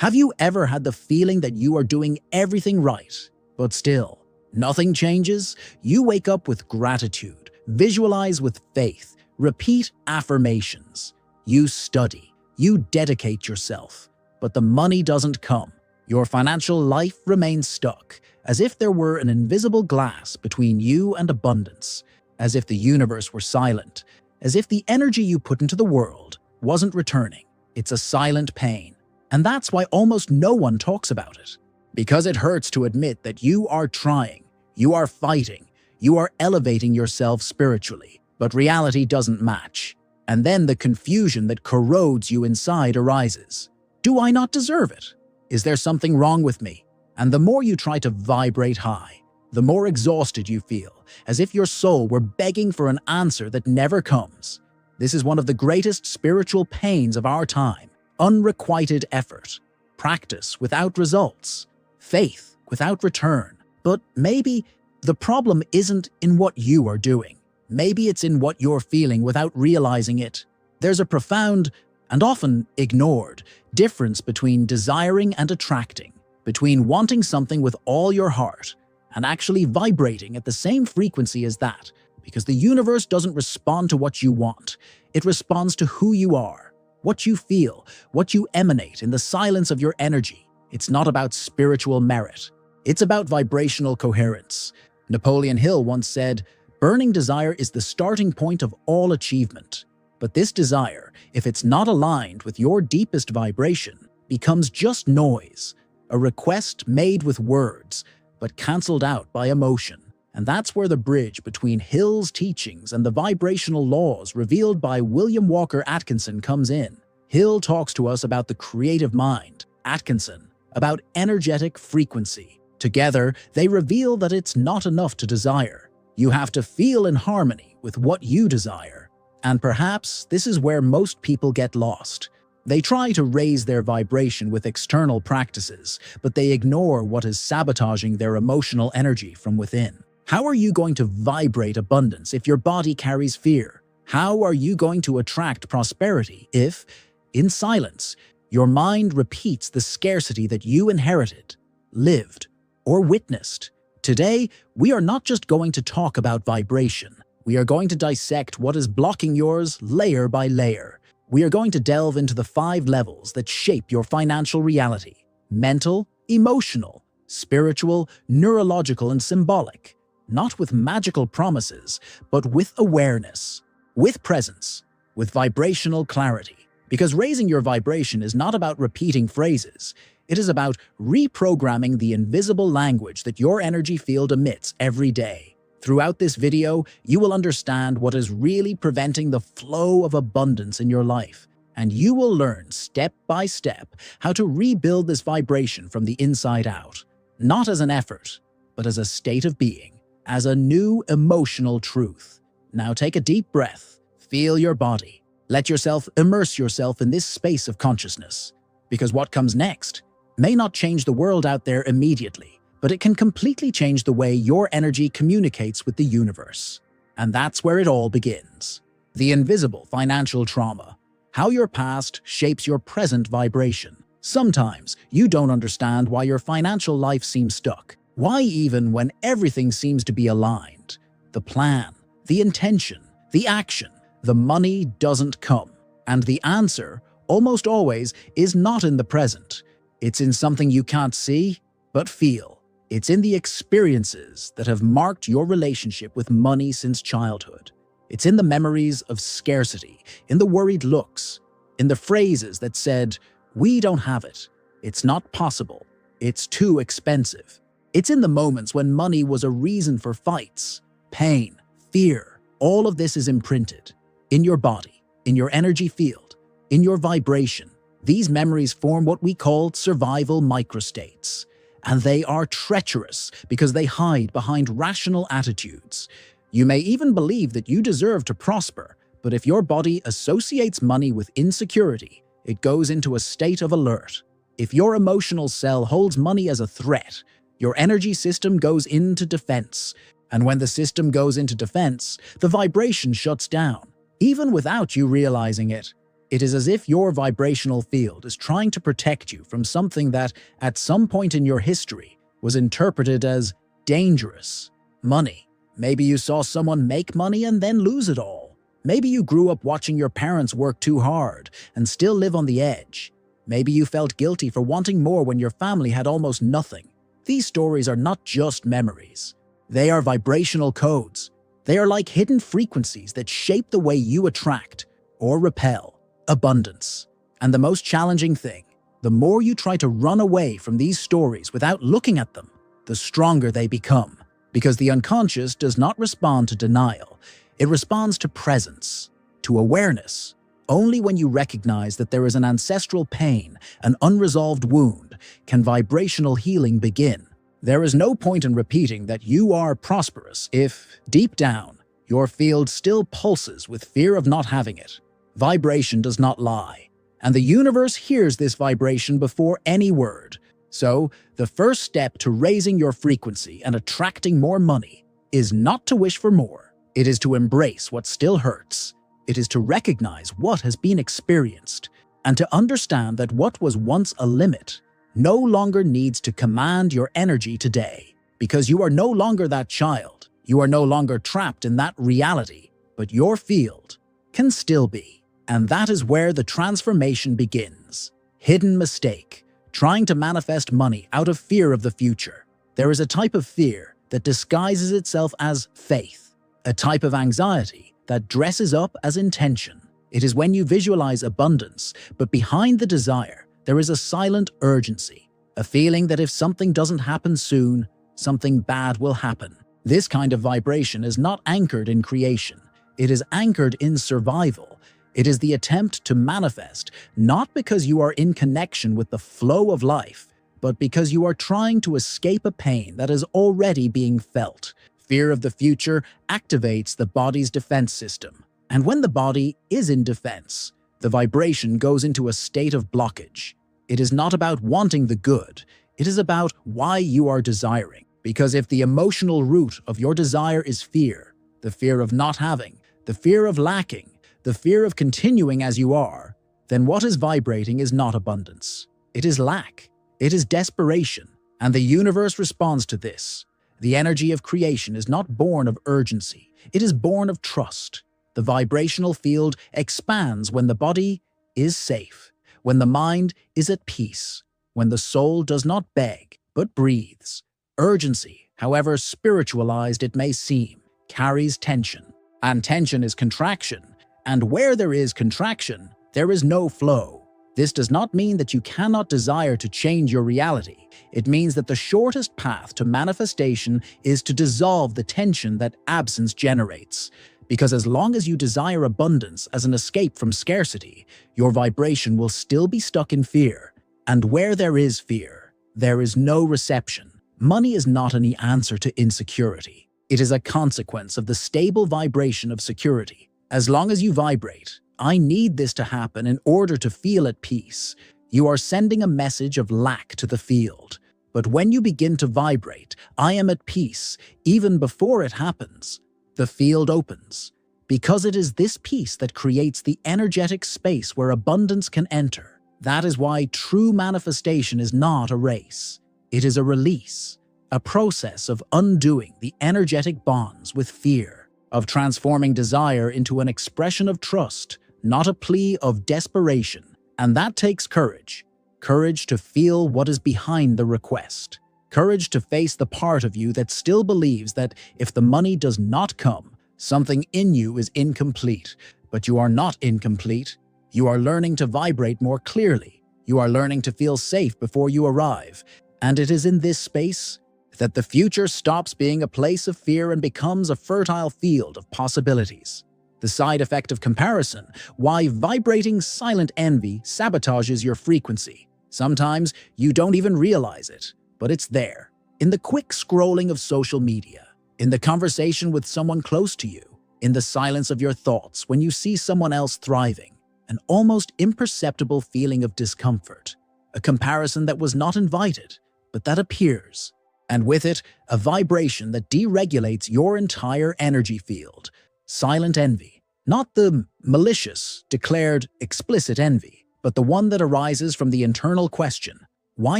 Have you ever had the feeling that you are doing everything right, but still, nothing changes? You wake up with gratitude, visualize with faith, repeat affirmations. You study, you dedicate yourself, but the money doesn't come. Your financial life remains stuck, as if there were an invisible glass between you and abundance, as if the universe were silent, as if the energy you put into the world wasn't returning. It's a silent pain. And that's why almost no one talks about it. Because it hurts to admit that you are trying, you are fighting, you are elevating yourself spiritually, but reality doesn't match. And then the confusion that corrodes you inside arises. Do I not deserve it? Is there something wrong with me? And the more you try to vibrate high, the more exhausted you feel, as if your soul were begging for an answer that never comes. This is one of the greatest spiritual pains of our time. Unrequited effort, practice without results, faith without return. But maybe the problem isn't in what you are doing. Maybe it's in what you're feeling without realizing it. There's a profound, and often ignored, difference between desiring and attracting, between wanting something with all your heart and actually vibrating at the same frequency as that, because the universe doesn't respond to what you want. It responds to who you are. What you feel, what you emanate in the silence of your energy. It's not about spiritual merit. It's about vibrational coherence. Napoleon Hill once said, "Burning desire is the starting point of all achievement." But this desire, if it's not aligned with your deepest vibration, becomes just noise, a request made with words, but cancelled out by emotion. And that's where the bridge between Hill's teachings and the vibrational laws revealed by William Walker Atkinson comes in. Hill talks to us about the creative mind, Atkinson about energetic frequency. Together, they reveal that it's not enough to desire. You have to feel in harmony with what you desire. And perhaps this is where most people get lost. They try to raise their vibration with external practices, but they ignore what is sabotaging their emotional energy from within. How are you going to vibrate abundance if your body carries fear? How are you going to attract prosperity if, in silence, your mind repeats the scarcity that you inherited, lived, or witnessed? Today, we are not just going to talk about vibration. We are going to dissect what is blocking yours layer by layer. We are going to delve into the 5 levels that shape your financial reality: mental, emotional, spiritual, neurological, and symbolic. Not with magical promises, but with awareness, with presence, with vibrational clarity. Because raising your vibration is not about repeating phrases. It is about reprogramming the invisible language that your energy field emits every day. Throughout this video, you will understand what is really preventing the flow of abundance in your life, and you will learn step by step how to rebuild this vibration from the inside out, not as an effort, but as a state of being. As a new emotional truth. Now take a deep breath, feel your body, let yourself immerse yourself in this space of consciousness. Because what comes next may not change the world out there immediately, but it can completely change the way your energy communicates with the universe. And that's where it all begins. The invisible financial trauma. How your past shapes your present vibration. Sometimes you don't understand why your financial life seems stuck. Why even when everything seems to be aligned? The plan, the intention, the action, the money doesn't come. And the answer, almost always, is not in the present. It's in something you can't see, but feel. It's in the experiences that have marked your relationship with money since childhood. It's in the memories of scarcity, in the worried looks, in the phrases that said, "We don't have it. It's not possible. It's too expensive." It's in the moments when money was a reason for fights, pain, fear. All of this is imprinted in your body, in your energy field, in your vibration. These memories form what we call survival microstates. And they are treacherous because they hide behind rational attitudes. You may even believe that you deserve to prosper, but if your body associates money with insecurity, it goes into a state of alert. If your emotional cell holds money as a threat, your energy system goes into defense. And when the system goes into defense, the vibration shuts down, even without you realizing it. It is as if your vibrational field is trying to protect you from something that, at some point in your history, was interpreted as dangerous. Money. Maybe you saw someone make money and then lose it all. Maybe you grew up watching your parents work too hard and still live on the edge. Maybe you felt guilty for wanting more when your family had almost nothing. These stories are not just memories. They are vibrational codes. They are like hidden frequencies that shape the way you attract or repel abundance. And the most challenging thing, the more you try to run away from these stories without looking at them, the stronger they become. Because the unconscious does not respond to denial. It responds to presence, to awareness. Only when you recognize that there is an ancestral pain, an unresolved wound, can vibrational healing begin. There is no point in repeating that you are prosperous if, deep down, your field still pulses with fear of not having it. Vibration does not lie, and the universe hears this vibration before any word. So, the first step to raising your frequency and attracting more money is not to wish for more. It is to embrace what still hurts. It is to recognize what has been experienced and to understand that what was once a limit no longer needs to command your energy today, because you are no longer that child. You are no longer trapped in that reality, but your field can still be. And that is where the transformation begins. Hidden mistake. Trying to manifest money out of fear of the future. There is a type of fear that disguises itself as faith, a type of anxiety that dresses up as intention. It is when you visualize abundance, but behind the desire, there is a silent urgency, a feeling that if something doesn't happen soon, something bad will happen. This kind of vibration is not anchored in creation. It is anchored in survival. It is the attempt to manifest, not because you are in connection with the flow of life, but because you are trying to escape a pain that is already being felt. Fear of the future activates the body's defense system. And when the body is in defense, the vibration goes into a state of blockage. It is not about wanting the good. It is about why you are desiring. Because if the emotional root of your desire is fear, the fear of not having, the fear of lacking, the fear of continuing as you are, then what is vibrating is not abundance. It is lack. It is desperation. And the universe responds to this. The energy of creation is not born of urgency. It is born of trust. The vibrational field expands when the body is safe, when the mind is at peace, when the soul does not beg, but breathes. Urgency, however spiritualized it may seem, carries tension. And tension is contraction. And where there is contraction, there is no flow. This does not mean that you cannot desire to change your reality. It means that the shortest path to manifestation is to dissolve the tension that absence generates. Because as long as you desire abundance as an escape from scarcity, your vibration will still be stuck in fear. And where there is fear, there is no reception. Money is not any answer to insecurity. It is a consequence of the stable vibration of security. As long as you vibrate, I need this to happen in order to feel at peace, you are sending a message of lack to the field. But when you begin to vibrate, I am at peace, even before it happens, the field opens. Because it is this peace that creates the energetic space where abundance can enter. That is why true manifestation is not a race. It is a release, a process of undoing the energetic bonds with fear, of transforming desire into an expression of trust, not a plea of desperation. And that takes courage. Courage to feel what is behind the request. Courage to face the part of you that still believes that if the money does not come, something in you is incomplete. But you are not incomplete. You are learning to vibrate more clearly. You are learning to feel safe before you arrive. And it is in this space that the future stops being a place of fear and becomes a fertile field of possibilities. The side effect of comparison, why vibrating silent envy sabotages your frequency. Sometimes you don't even realize it, but it's there. In the quick scrolling of social media, in the conversation with someone close to you, in the silence of your thoughts when you see someone else thriving, an almost imperceptible feeling of discomfort, a comparison that was not invited, but that appears. And with it, a vibration that deregulates your entire energy field. Silent envy. Not the malicious, declared, explicit envy, but the one that arises from the internal question, why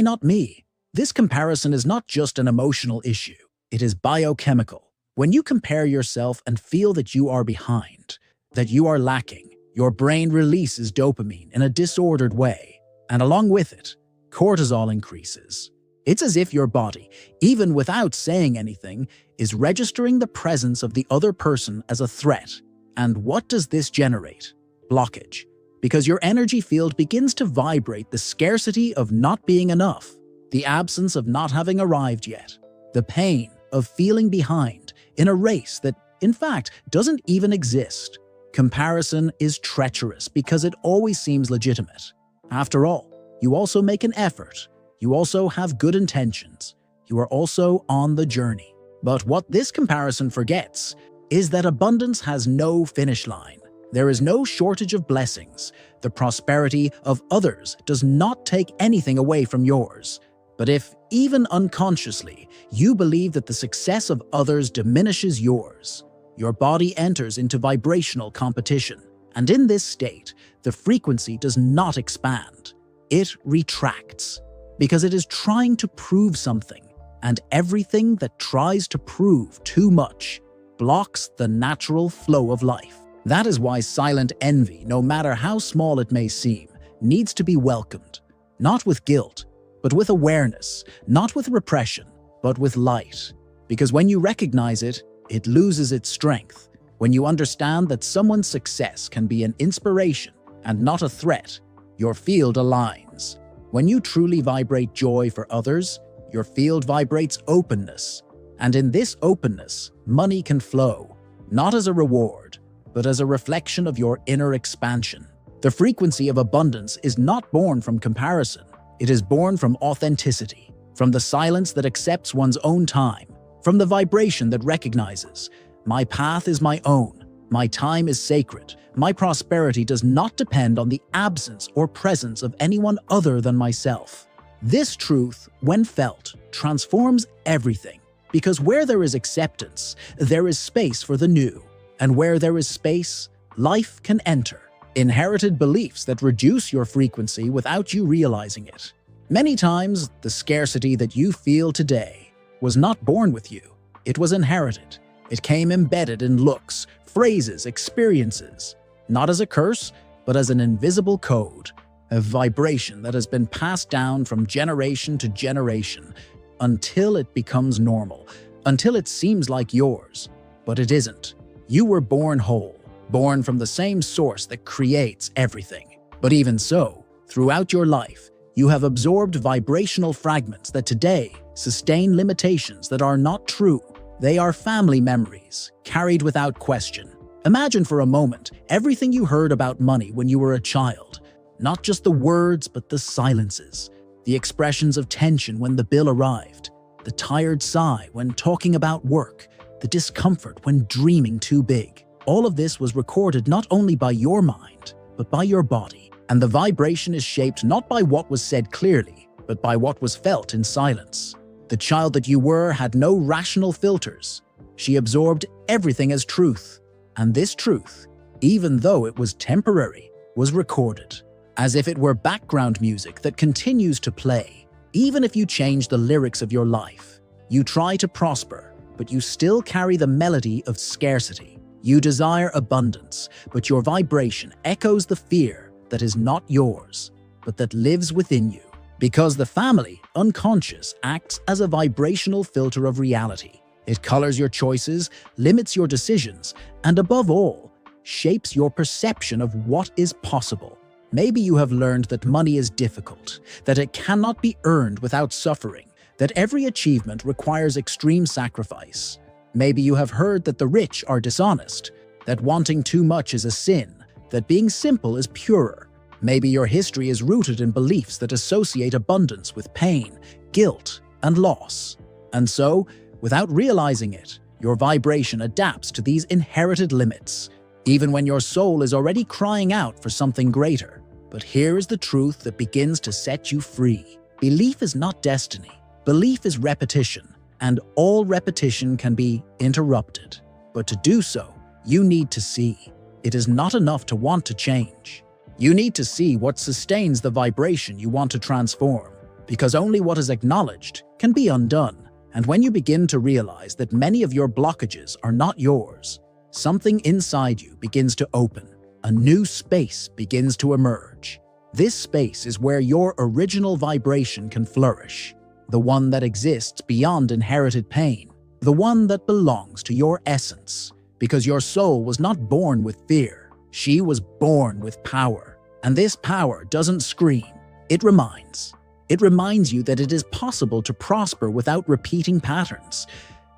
not me? This comparison is not just an emotional issue, it is biochemical. When you compare yourself and feel that you are behind, that you are lacking, your brain releases dopamine in a disordered way, and along with it, cortisol increases. It's as if your body, even without saying anything, is registering the presence of the other person as a threat. And what does this generate? Blockage. Because your energy field begins to vibrate the scarcity of not being enough, the absence of not having arrived yet, the pain of feeling behind in a race that, in fact, doesn't even exist. Comparison is treacherous because it always seems legitimate. After all, you also make an effort. You also have good intentions. You are also on the journey. But what this comparison forgets is that abundance has no finish line. There is no shortage of blessings. The prosperity of others does not take anything away from yours. But if, even unconsciously, you believe that the success of others diminishes yours, your body enters into vibrational competition. And in this state, the frequency does not expand. It retracts, because it is trying to prove something, and everything that tries to prove too much blocks the natural flow of life. That is why silent envy, no matter how small it may seem, needs to be welcomed, not with guilt, but with awareness, not with repression, but with light. Because when you recognize it, it loses its strength. When you understand that someone's success can be an inspiration and not a threat, your field aligns. When you truly vibrate joy for others, your field vibrates openness. And in this openness, money can flow, not as a reward, but as a reflection of your inner expansion. The frequency of abundance is not born from comparison. It is born from authenticity, from the silence that accepts one's own time, from the vibration that recognizes, my path is my own, my time is sacred, my prosperity does not depend on the absence or presence of anyone other than myself. This truth, when felt, transforms everything, because where there is acceptance, there is space for the new, and where there is space, life can enter. Inherited beliefs that reduce your frequency without you realizing it. Many times, the scarcity that you feel today was not born with you. It was inherited. It came embedded in looks, phrases, experiences, not as a curse, but as an invisible code, a vibration that has been passed down from generation to generation until it becomes normal, until it seems like yours. But it isn't. You were born whole, born from the same source that creates everything. But even so, throughout your life, you have absorbed vibrational fragments that today sustain limitations that are not true. They are family memories, carried without question. Imagine for a moment everything you heard about money when you were a child. Not just the words, but the silences, the expressions of tension when the bill arrived, the tired sigh when talking about work, the discomfort when dreaming too big. All of this was recorded not only by your mind, but by your body. And the vibration is shaped not by what was said clearly, but by what was felt in silence. The child that you were had no rational filters. She absorbed everything as truth. And this truth, even though it was temporary, was recorded, as if it were background music that continues to play. Even if you change the lyrics of your life, you try to prosper, but you still carry the melody of scarcity. You desire abundance, but your vibration echoes the fear that is not yours, but that lives within you. Because the family, unconscious, acts as a vibrational filter of reality. It colors your choices, limits your decisions, and above all, shapes your perception of what is possible. Maybe you have learned that money is difficult, that it cannot be earned without suffering, that every achievement requires extreme sacrifice. Maybe you have heard that the rich are dishonest, that wanting too much is a sin, that being simple is purer. Maybe your history is rooted in beliefs that associate abundance with pain, guilt, and loss. And so, without realizing it, your vibration adapts to these inherited limits, even when your soul is already crying out for something greater. But here is the truth that begins to set you free. Belief is not destiny. Belief is repetition, and all repetition can be interrupted. But to do so, you need to see. It is not enough to want to change. You need to see what sustains the vibration you want to transform, because only what is acknowledged can be undone. And when you begin to realize that many of your blockages are not yours, something inside you begins to open. A new space begins to emerge. This space is where your original vibration can flourish, the one that exists beyond inherited pain, the one that belongs to your essence, because your soul was not born with fear. She was born with power. And this power doesn't scream, it reminds. It reminds you that it is possible to prosper without repeating patterns,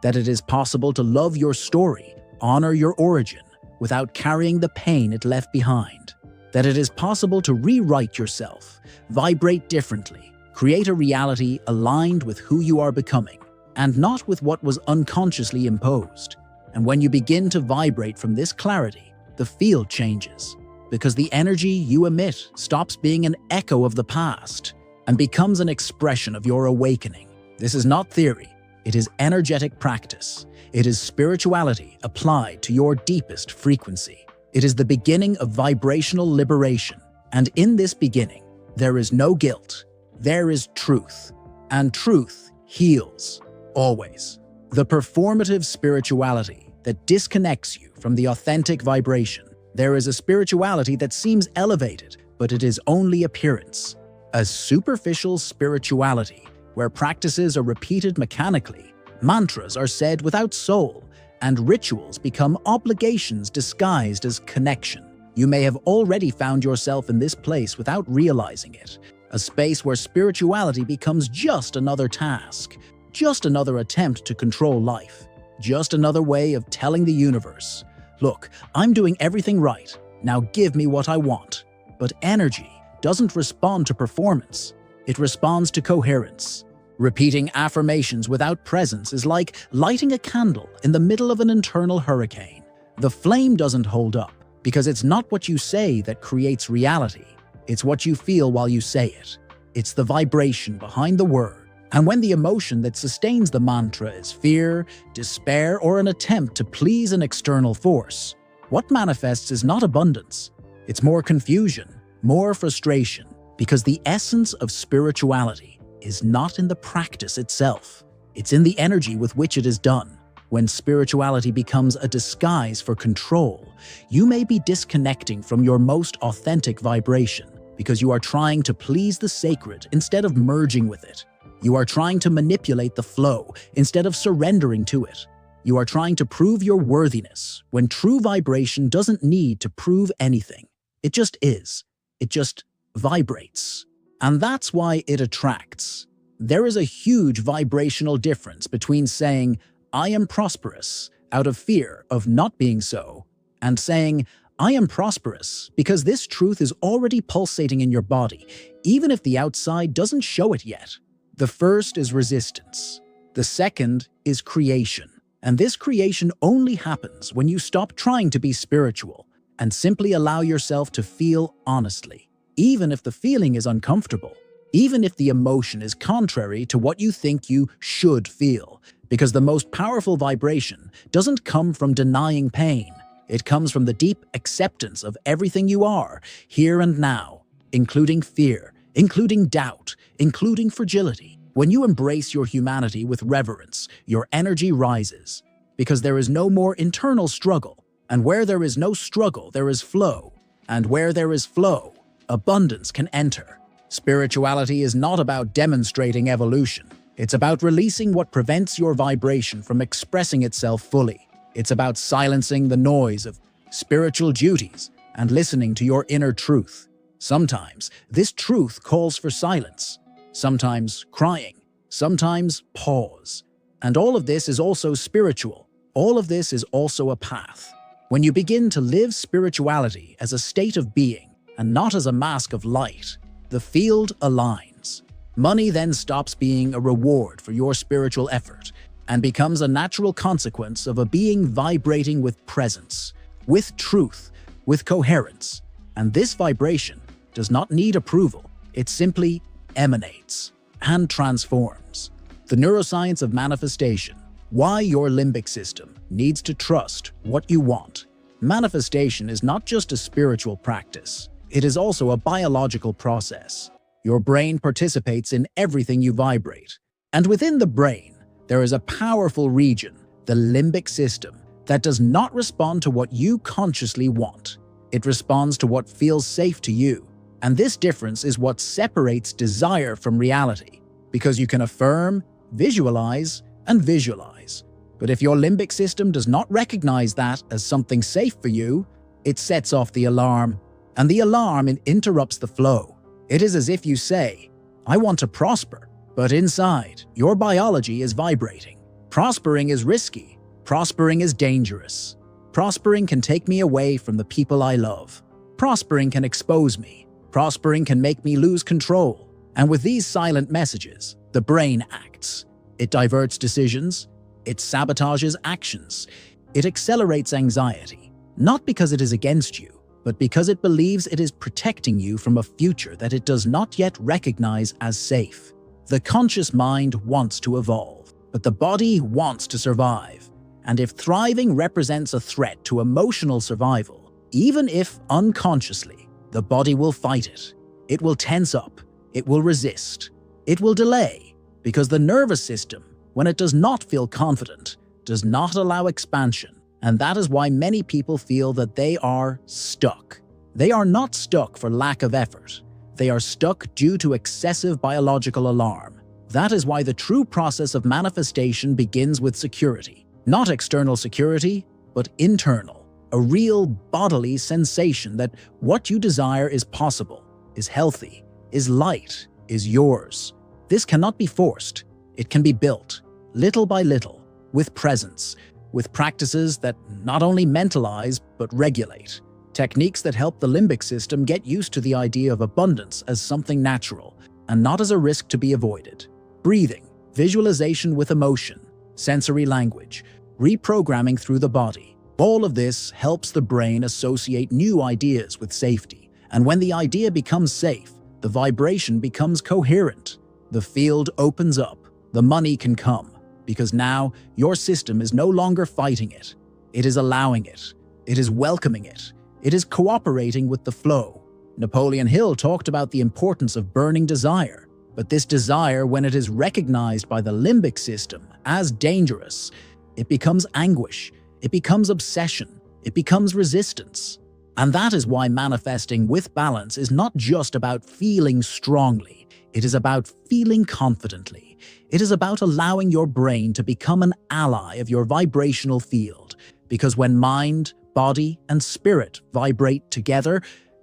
that it is possible to love your story, honor your origin, without carrying the pain it left behind, that it is possible to rewrite yourself, vibrate differently, create a reality aligned with who you are becoming, and not with what was unconsciously imposed. And when you begin to vibrate from this clarity, the field changes, because the energy you emit stops being an echo of the past and becomes an expression of your awakening. This is not theory, it is energetic practice. It is spirituality applied to your deepest frequency. It is the beginning of vibrational liberation. And in this beginning, there is no guilt, there is truth. And truth heals, always. The performative spirituality that disconnects you from the authentic vibration. There is a spirituality that seems elevated, but it is only appearance. A superficial spirituality where practices are repeated mechanically, mantras are said without soul, and rituals become obligations disguised as connection. You may have already found yourself in this place without realizing it, a space where spirituality becomes just another task, just another attempt to control life. Just another way of telling the universe, look, I'm doing everything right, now give me what I want. But energy doesn't respond to performance, it responds to coherence. Repeating affirmations without presence is like lighting a candle in the middle of an internal hurricane. The flame doesn't hold up, because it's not what you say that creates reality, it's what you feel while you say it. It's the vibration behind the word. And when the emotion that sustains the mantra is fear, despair, or an attempt to please an external force, what manifests is not abundance. It's more confusion, more frustration, because the essence of spirituality is not in the practice itself. It's in the energy with which it is done. When spirituality becomes a disguise for control, you may be disconnecting from your most authentic vibration because you are trying to please the sacred instead of merging with it. You are trying to manipulate the flow instead of surrendering to it. You are trying to prove your worthiness when true vibration doesn't need to prove anything. It just is. It just vibrates. And that's why it attracts. There is a huge vibrational difference between saying, I am prosperous, out of fear of not being so, and saying, I am prosperous because this truth is already pulsating in your body, even if the outside doesn't show it yet. The first is resistance. The second is creation. And this creation only happens when you stop trying to be spiritual and simply allow yourself to feel honestly, even if the feeling is uncomfortable, even if the emotion is contrary to what you think you should feel, because the most powerful vibration doesn't come from denying pain. It comes from the deep acceptance of everything you are, here and now, including fear, including doubt, including fragility. When you embrace your humanity with reverence, your energy rises, because there is no more internal struggle. And where there is no struggle, there is flow. And where there is flow, abundance can enter. Spirituality is not about demonstrating evolution. It's about releasing what prevents your vibration from expressing itself fully. It's about silencing the noise of spiritual duties and listening to your inner truth. Sometimes this truth calls for silence, sometimes crying, sometimes pause. And all of this is also spiritual. All of this is also a path. When you begin to live spirituality as a state of being and not as a mask of light, the field aligns. Money then stops being a reward for your spiritual effort and becomes a natural consequence of a being vibrating with presence, with truth, with coherence. And this vibration does not need approval. It simply emanates and transforms. The neuroscience of manifestation, why your limbic system needs to trust what you want. Manifestation is not just a spiritual practice. It is also a biological process. Your brain participates in everything you vibrate. And within the brain, there is a powerful region, the limbic system, that does not respond to what you consciously want. It responds to what feels safe to you. And this difference is what separates desire from reality, because you can affirm, visualize, and visualize. But if your limbic system does not recognize that as something safe for you, it sets off the alarm, and the alarm interrupts the flow. It is as if you say, "I want to prosper," but inside, your biology is vibrating. Prospering is risky. Prospering is dangerous. Prospering can take me away from the people I love. Prospering can expose me. Prospering can make me lose control. And with these silent messages, the brain acts. It diverts decisions. It sabotages actions. It accelerates anxiety, not because it is against you, but because it believes it is protecting you from a future that it does not yet recognize as safe. The conscious mind wants to evolve, but the body wants to survive. And if thriving represents a threat to emotional survival, even if unconsciously, the body will fight it. It will tense up. It will resist. It will delay, because the nervous system, when it does not feel confident, does not allow expansion. And that is why many people feel that they are stuck. They are not stuck for lack of effort. They are stuck due to excessive biological alarm. That is why the true process of manifestation begins with security. Not external security, but internal. A real bodily sensation that what you desire is possible, is healthy, is light, is yours. This cannot be forced. It can be built, little by little, with presence, with practices that not only mentalize but regulate. Techniques that help the limbic system get used to the idea of abundance as something natural and not as a risk to be avoided. Breathing, visualization with emotion, sensory language, reprogramming through the body. All of this helps the brain associate new ideas with safety. And when the idea becomes safe, the vibration becomes coherent. The field opens up. The money can come, because now your system is no longer fighting it. It is allowing it. It is welcoming it. It is cooperating with the flow. Napoleon Hill talked about the importance of burning desire, but this desire, when it is recognized by the limbic system as dangerous, it becomes anguish, it becomes obsession, it becomes resistance. And that is why manifesting with balance is not just about feeling strongly, it is about feeling confidently. It is about allowing your brain to become an ally of your vibrational field, because when mind, body, and spirit vibrate together,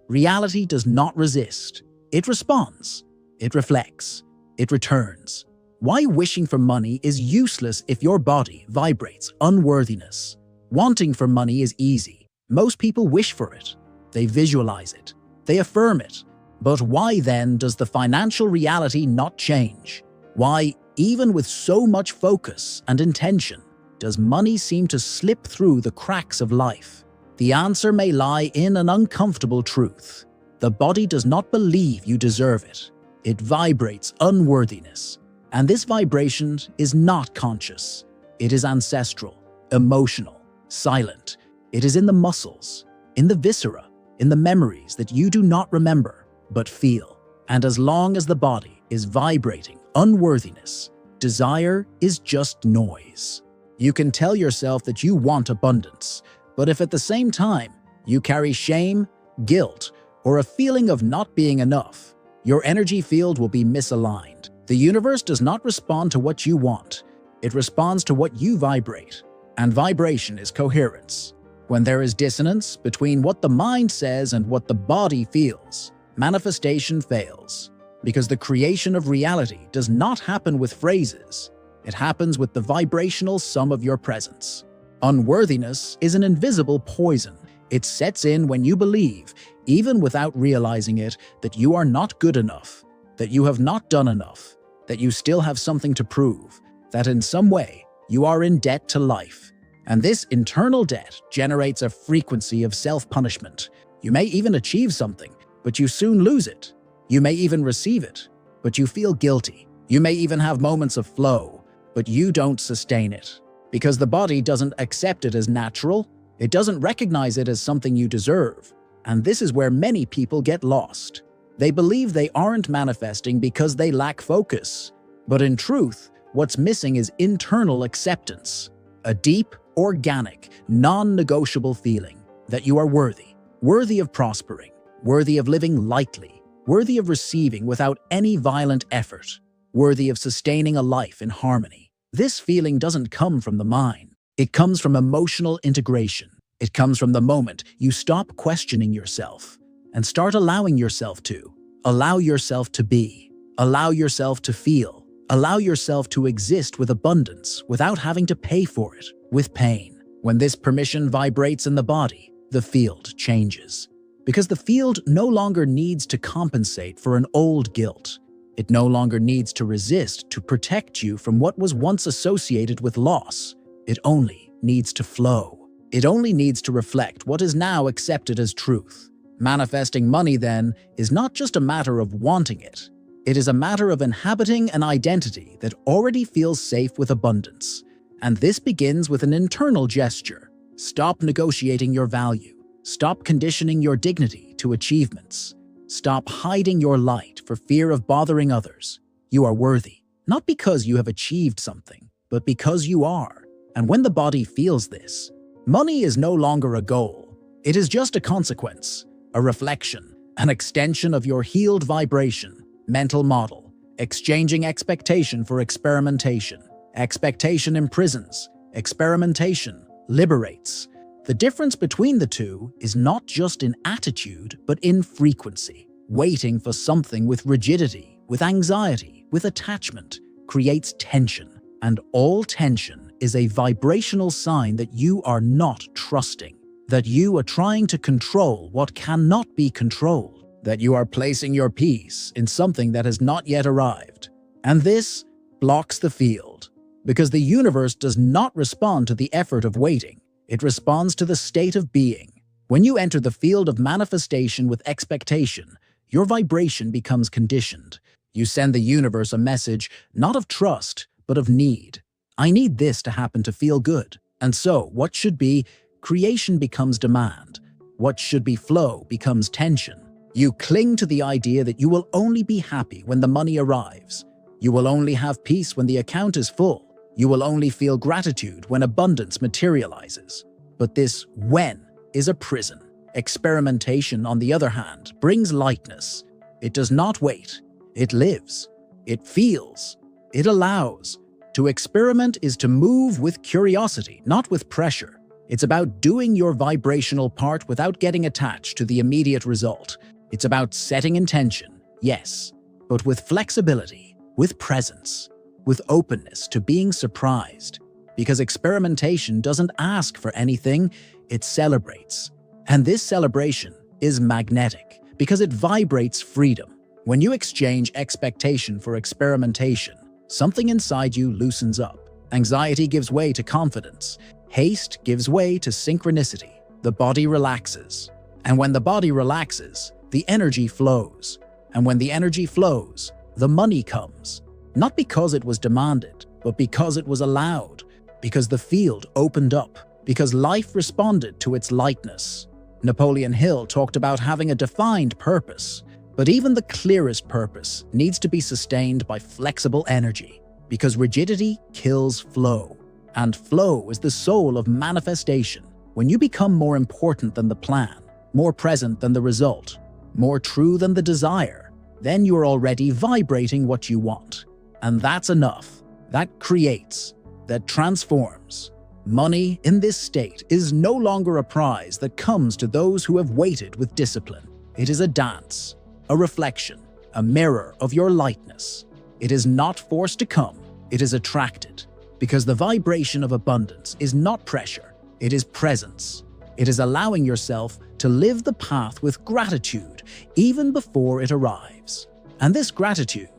reality does not resist. It responds. It reflects. It returns. Why wishing for money is useless if your body vibrates unworthiness. Wanting for money is easy. Most people wish for it. They visualize it. They affirm it. But why then does the financial reality not change? Why, even with so much focus and intention, does money seem to slip through the cracks of life? The answer may lie in an uncomfortable truth. The body does not believe you deserve it. It vibrates unworthiness. And this vibration is not conscious. It is ancestral, emotional, silent. It is in the muscles, in the viscera, in the memories that you do not remember, but feel. And as long as the body is vibrating unworthiness, desire is just noise. You can tell yourself that you want abundance, but if at the same time you carry shame, guilt, or a feeling of not being enough, your energy field will be misaligned. The universe does not respond to what you want. It responds to what you vibrate. And vibration is coherence. When there is dissonance between what the mind says and what the body feels, manifestation fails. Because the creation of reality does not happen with phrases. It happens with the vibrational sum of your presence. Unworthiness is an invisible poison. It sets in when you believe, even without realizing it, that you are not good enough, that you have not done enough, that you still have something to prove, that in some way you are in debt to life. And this internal debt generates a frequency of self-punishment. You may even achieve something, but you soon lose it. You may even receive it, but you feel guilty. You may even have moments of flow, but you don't sustain it. Because the body doesn't accept it as natural, It doesn't recognize it as something you deserve. And this is where many people get lost. They believe they aren't manifesting because they lack focus. But in truth, what's missing is internal acceptance. A deep, organic, non-negotiable feeling that you are worthy of prospering, worthy of living lightly, worthy of receiving without any violent effort, worthy of sustaining a life in harmony. This feeling doesn't come from the mind. It comes from emotional integration. It comes from the moment you stop questioning yourself and start allowing yourself to. Allow yourself to be. Allow yourself to feel. Allow yourself to exist with abundance without having to pay for it with pain. When this permission vibrates in the body, the field changes. Because the field no longer needs to compensate for an old guilt. It no longer needs to resist to protect you from what was once associated with loss. It only needs to flow. It only needs to reflect what is now accepted as truth. Manifesting money, then, is not just a matter of wanting it. It is a matter of inhabiting an identity that already feels safe with abundance. And this begins with an internal gesture. Stop negotiating your value. Stop conditioning your dignity to achievements. Stop hiding your light for fear of bothering others. You are worthy, not because you have achieved something, but because you are. And when the body feels this, money is no longer a goal. It is just a consequence, a reflection, an extension of your healed vibration, mental model, exchanging expectation for experimentation. Expectation imprisons, experimentation liberates. The difference between the two is not just in attitude, but in frequency. Waiting for something with rigidity, with anxiety, with attachment, creates tension. And all tension is a vibrational sign that you are not trusting, that you are trying to control what cannot be controlled, that you are placing your peace in something that has not yet arrived. And this blocks the field, because the universe does not respond to the effort of waiting. It responds to the state of being. When you enter the field of manifestation with expectation, your vibration becomes conditioned. You send the universe a message not of trust, but of need. I need this to happen to feel good. And so, what should be creation becomes demand. What should be flow becomes tension. You cling to the idea that you will only be happy when the money arrives. You will only have peace when the account is full. You will only feel gratitude when abundance materializes. But this when is a prison. Experimentation, on the other hand, brings lightness. It does not wait. It lives. It feels. It allows. To experiment is to move with curiosity, not with pressure. It's about doing your vibrational part without getting attached to the immediate result. It's about setting intention, yes, but with flexibility, with presence, with openness to being surprised. Because experimentation doesn't ask for anything, it celebrates. And this celebration is magnetic because it vibrates freedom. When you exchange expectation for experimentation, something inside you loosens up. Anxiety gives way to confidence. Haste gives way to synchronicity. The body relaxes. And when the body relaxes, the energy flows. And when the energy flows, the money comes. Not because it was demanded, but because it was allowed. Because the field opened up. Because life responded to its lightness. Napoleon Hill talked about having a defined purpose. But even the clearest purpose needs to be sustained by flexible energy. Because rigidity kills flow. And flow is the soul of manifestation. When you become more important than the plan, more present than the result, more true than the desire, then you are already vibrating what you want. And that's enough. That creates. That transforms. Money in this state is no longer a prize that comes to those who have waited with discipline. It is a dance, a reflection, a mirror of your lightness. It is not forced to come, it is attracted. Because the vibration of abundance is not pressure, it is presence. It is allowing yourself to live the path with gratitude even before it arrives. And this gratitude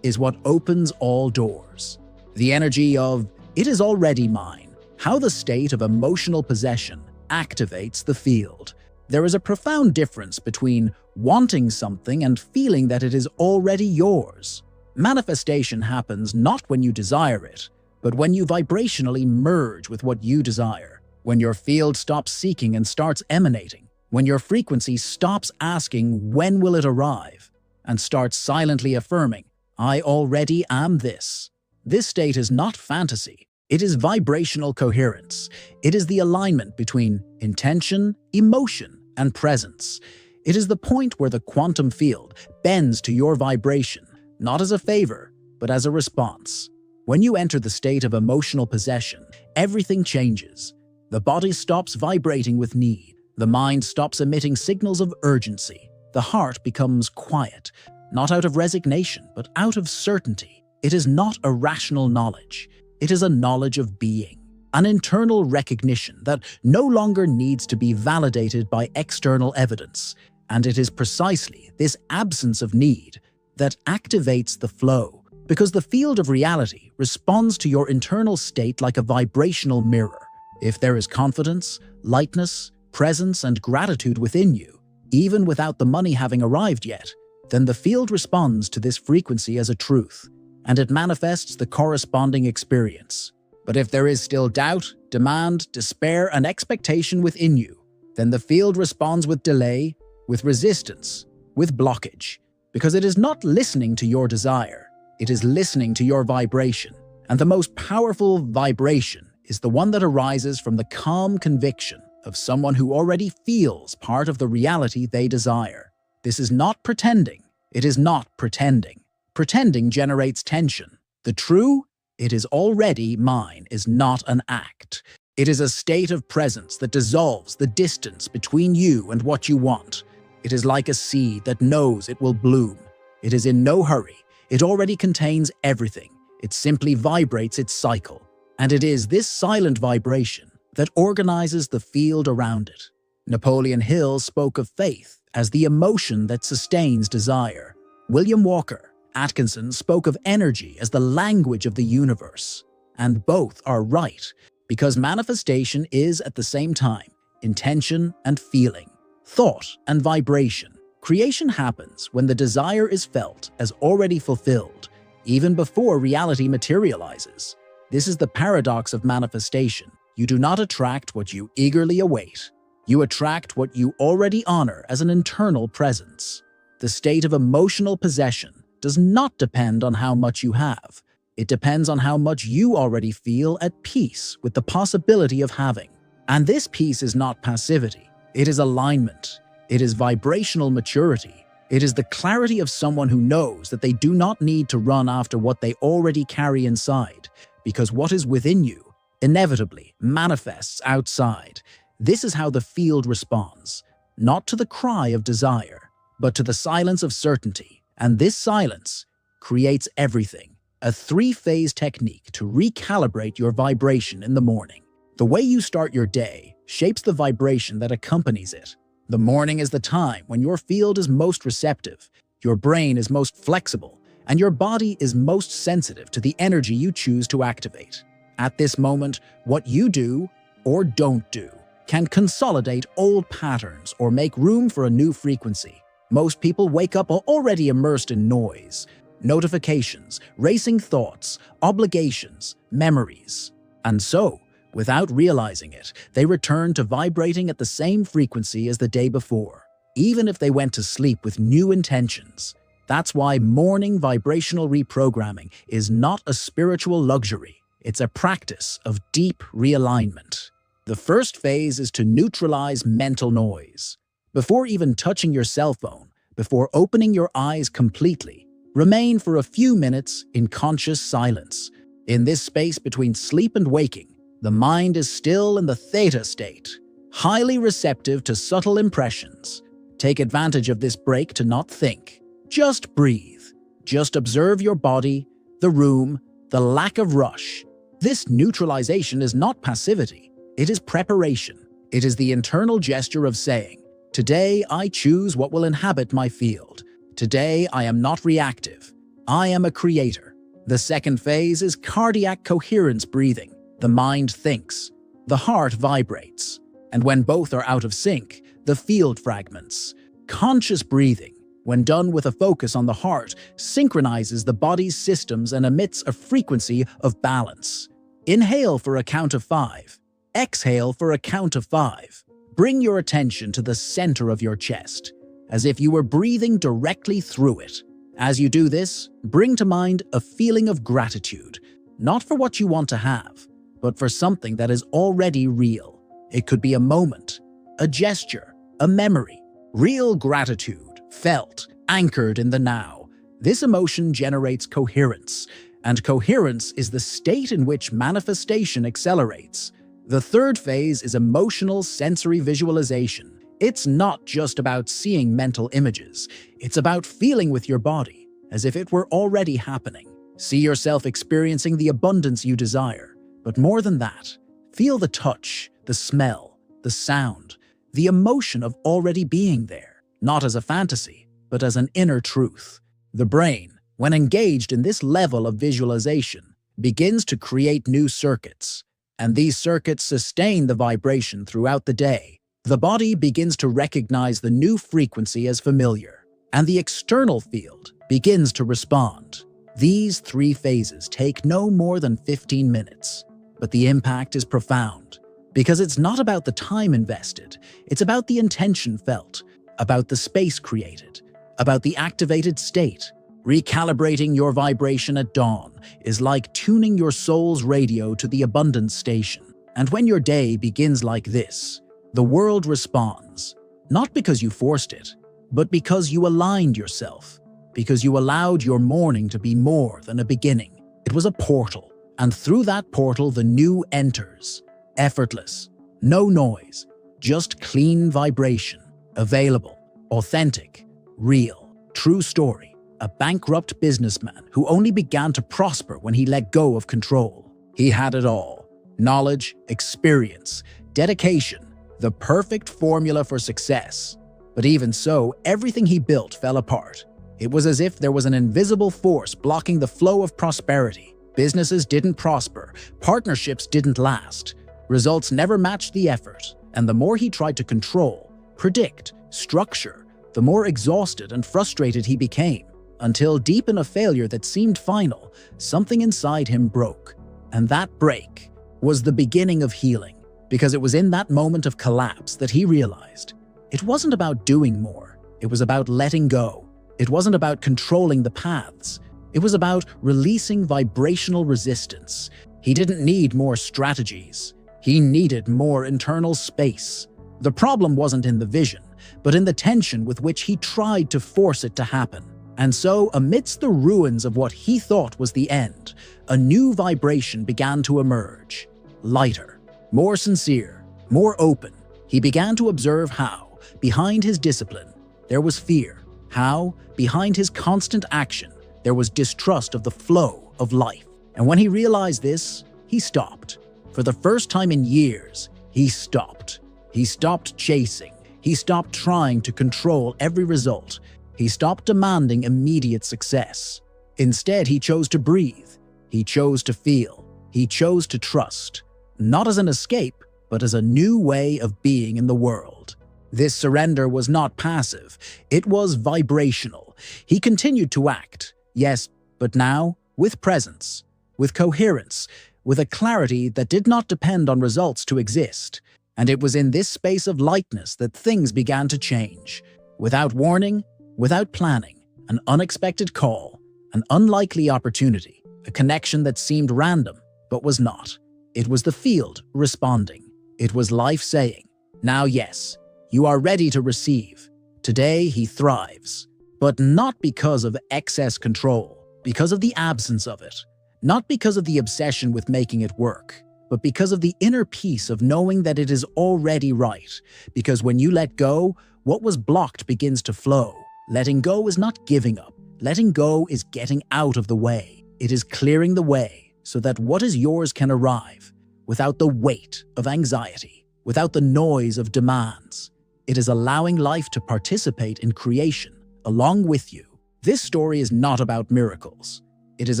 is what opens all doors. The energy of, it is already mine. How the state of emotional possession activates the field. There is a profound difference between wanting something and feeling that it is already yours. Manifestation happens not when you desire it, but when you vibrationally merge with what you desire. when your field stops seeking and starts emanating, when your frequency stops asking when will it arrive, and starts silently affirming, I already am this. This state is not fantasy. It is vibrational coherence. It is the alignment between intention, emotion, and presence. It is the point where the quantum field bends to your vibration, not as a favor, but as a response. When you enter the state of emotional possession, everything changes. The body stops vibrating with need. The mind stops emitting signals of urgency. The heart becomes quiet, not out of resignation, but out of certainty. It is not a rational knowledge. It is a knowledge of being, an internal recognition that no longer needs to be validated by external evidence. And it is precisely this absence of need that activates the flow, because the field of reality responds to your internal state like a vibrational mirror. If there is confidence, lightness, presence, and gratitude within you, even without the money having arrived yet, then the field responds to this frequency as a truth, and it manifests the corresponding experience. But if there is still doubt, demand, despair, and expectation within you, then the field responds with delay, with resistance, with blockage, because it is not listening to your desire, it is listening to your vibration. And the most powerful vibration is the one that arises from the calm conviction of someone who already feels part of the reality they desire. This is not pretending. It is not pretending. Pretending generates tension. The true, it is already mine, is not an act. It is a state of presence that dissolves the distance between you and what you want. It is like a seed that knows it will bloom. It is in no hurry. It already contains everything. It simply vibrates its cycle. And it is this silent vibration that organizes the field around it. Napoleon Hill spoke of faith as the emotion that sustains desire. William Walker Atkinson spoke of energy as the language of the universe. And both are right, because manifestation is at the same time intention and feeling, thought and vibration. Creation happens when the desire is felt as already fulfilled, even before reality materializes. This is the paradox of manifestation. You do not attract what you eagerly await. You attract what you already honor as an internal presence. The state of emotional possession does not depend on how much you have. It depends on how much you already feel at peace with the possibility of having. And this peace is not passivity. It is alignment. It is vibrational maturity. It is the clarity of someone who knows that they do not need to run after what they already carry inside, because what is within you inevitably manifests outside. This is how the field responds, not to the cry of desire, but to the silence of certainty. And this silence creates everything, a three-phase technique to recalibrate your vibration in the morning. The way you start your day shapes the vibration that accompanies it. The morning is the time when your field is most receptive, your brain is most flexible, and your body is most sensitive to the energy you choose to activate. At this moment, what you do or don't do can consolidate old patterns or make room for a new frequency. Most people wake up already immersed in noise, notifications, racing thoughts, obligations, memories. And so, without realizing it, they return to vibrating at the same frequency as the day before, even if they went to sleep with new intentions. That's why morning vibrational reprogramming is not a spiritual luxury. It's a practice of deep realignment. The first phase is to neutralize mental noise. Before even touching your cell phone, before opening your eyes completely, remain for a few minutes in conscious silence. In this space between sleep and waking, the mind is still in the theta state, highly receptive to subtle impressions. Take advantage of this break to not think. Just breathe. Just observe your body, the room, the lack of rush. This neutralization is not passivity. It is preparation. It is the internal gesture of saying, today I choose what will inhabit my field. Today I am not reactive. I am a creator. The second phase is cardiac coherence breathing. The mind thinks. The heart vibrates. And when both are out of sync, the field fragments. Conscious breathing, when done with a focus on the heart, synchronizes the body's systems and emits a frequency of balance. Inhale for a count of 5. Exhale for a count of 5. Bring your attention to the center of your chest, as if you were breathing directly through it. As you do this, bring to mind a feeling of gratitude, not for what you want to have, but for something that is already real. It could be a moment, a gesture, a memory. Real gratitude, felt, anchored in the now. This emotion generates coherence, and coherence is the state in which manifestation accelerates. The third phase is emotional sensory visualization. It's not just about seeing mental images. It's about feeling with your body, as if it were already happening. See yourself experiencing the abundance you desire. But more than that, feel the touch, the smell, the sound, the emotion of already being there, not as a fantasy, but as an inner truth. The brain, when engaged in this level of visualization, begins to create new circuits, and these circuits sustain the vibration throughout the day. The body begins to recognize the new frequency as familiar, and the external field begins to respond. These 3 phases take no more than 15 minutes, but the impact is profound, because it's not about the time invested, it's about the intention felt, about the space created, about the activated state. Recalibrating your vibration at dawn is like tuning your soul's radio to the abundance station. And when your day begins like this, the world responds, not because you forced it, but because you aligned yourself, because you allowed your morning to be more than a beginning. It was a portal, and through that portal the new enters. Effortless, no noise, just clean vibration, available, authentic, real, true story. A bankrupt businessman who only began to prosper when he let go of control. He had it all: knowledge, experience, dedication, the perfect formula for success. But even so, everything he built fell apart. It was as if there was an invisible force blocking the flow of prosperity. Businesses didn't prosper, partnerships didn't last, results never matched the effort, and the more he tried to control, predict, structure, the more exhausted and frustrated he became. Until deep in a failure that seemed final, something inside him broke. And that break was the beginning of healing, because it was in that moment of collapse that he realized it wasn't about doing more, it was about letting go. It wasn't about controlling the paths, it was about releasing vibrational resistance. He didn't need more strategies, he needed more internal space. The problem wasn't in the vision, but in the tension with which he tried to force it to happen. And so, amidst the ruins of what he thought was the end, a new vibration began to emerge. Lighter, more sincere, more open. He began to observe how, behind his discipline, there was fear. How, behind his constant action, there was distrust of the flow of life. And when he realized this, he stopped. For the first time in years, he stopped. He stopped chasing. He stopped trying to control every result. He stopped demanding immediate success. Instead, he chose to breathe. He chose to feel. He chose to trust. Not as an escape, but as a new way of being in the world. This surrender was not passive. It was vibrational. He continued to act, yes, but now with presence, with coherence, with a clarity that did not depend on results to exist. And it was in this space of lightness that things began to change. Without warning, without planning, an unexpected call, an unlikely opportunity, a connection that seemed random, but was not. It was the field responding. It was life saying, "Now yes, you are ready to receive." Today he thrives, but not because of excess control, because of the absence of it. Not because of the obsession with making it work, but because of the inner peace of knowing that it is already right. Because when you let go, what was blocked begins to flow. Letting go is not giving up. Letting go is getting out of the way. It is clearing the way so that what is yours can arrive without the weight of anxiety, without the noise of demands. It is allowing life to participate in creation along with you. This story is not about miracles. It is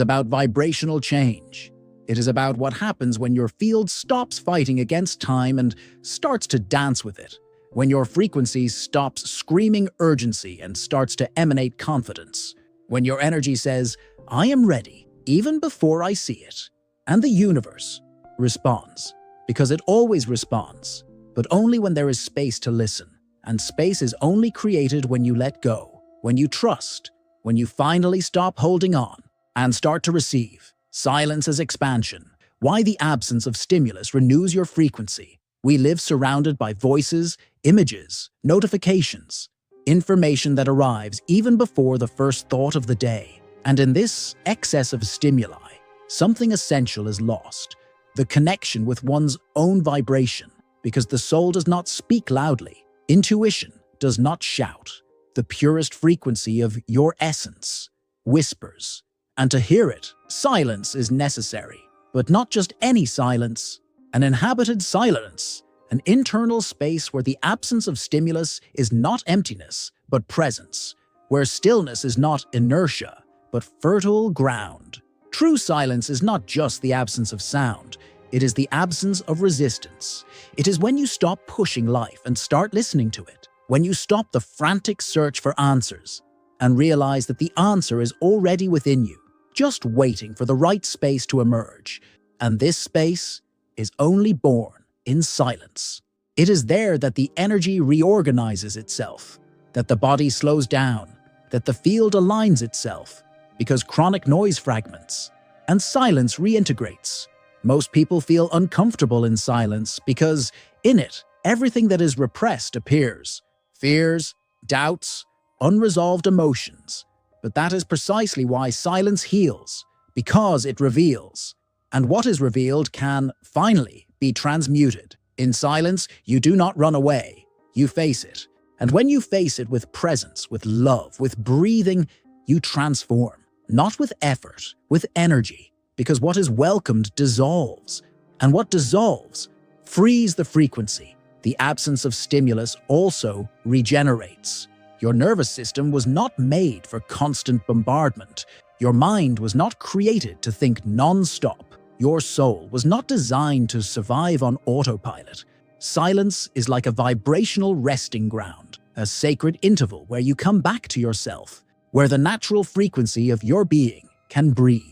about vibrational change. It is about what happens when your field stops fighting against time and starts to dance with it. When your frequency stops screaming urgency and starts to emanate confidence. When your energy says, "I am ready," even before I see it. And the universe responds. because it always responds, but only when there is space to listen. And space is only created when you let go, when you trust, when you finally stop holding on and start to receive. Silence is expansion. Why the absence of stimulus renews your frequency. We live surrounded by voices, images, notifications, information that arrives even before the first thought of the day. And in this excess of stimuli, something essential is lost. The connection with one's own vibration, because the soul does not speak loudly. Intuition does not shout. The purest frequency of your essence whispers. And to hear it, silence is necessary. But not just any silence, an inhabited silence, an internal space where the absence of stimulus is not emptiness, but presence, where stillness is not inertia, but fertile ground. True silence is not just the absence of sound, it is the absence of resistance. It is when you stop pushing life and start listening to it, when you stop the frantic search for answers and realize that the answer is already within you, just waiting for the right space to emerge. And this space is only born in silence. It is there that the energy reorganizes itself, that the body slows down, that the field aligns itself, because chronic noise fragments and silence reintegrates. Most people feel uncomfortable in silence because in it, everything that is repressed appears. Fears, doubts, unresolved emotions. But that is precisely why silence heals, because it reveals. And what is revealed can, finally, be transmuted. In silence, you do not run away, you face it. And when you face it with presence, with love, with breathing, you transform. Not with effort, with energy, because what is welcomed dissolves. And what dissolves frees the frequency. The absence of stimulus also regenerates. Your nervous system was not made for constant bombardment. Your mind was not created to think non-stop. Your soul was not designed to survive on autopilot. Silence is like a vibrational resting ground, a sacred interval where you come back to yourself, where the natural frequency of your being can breathe.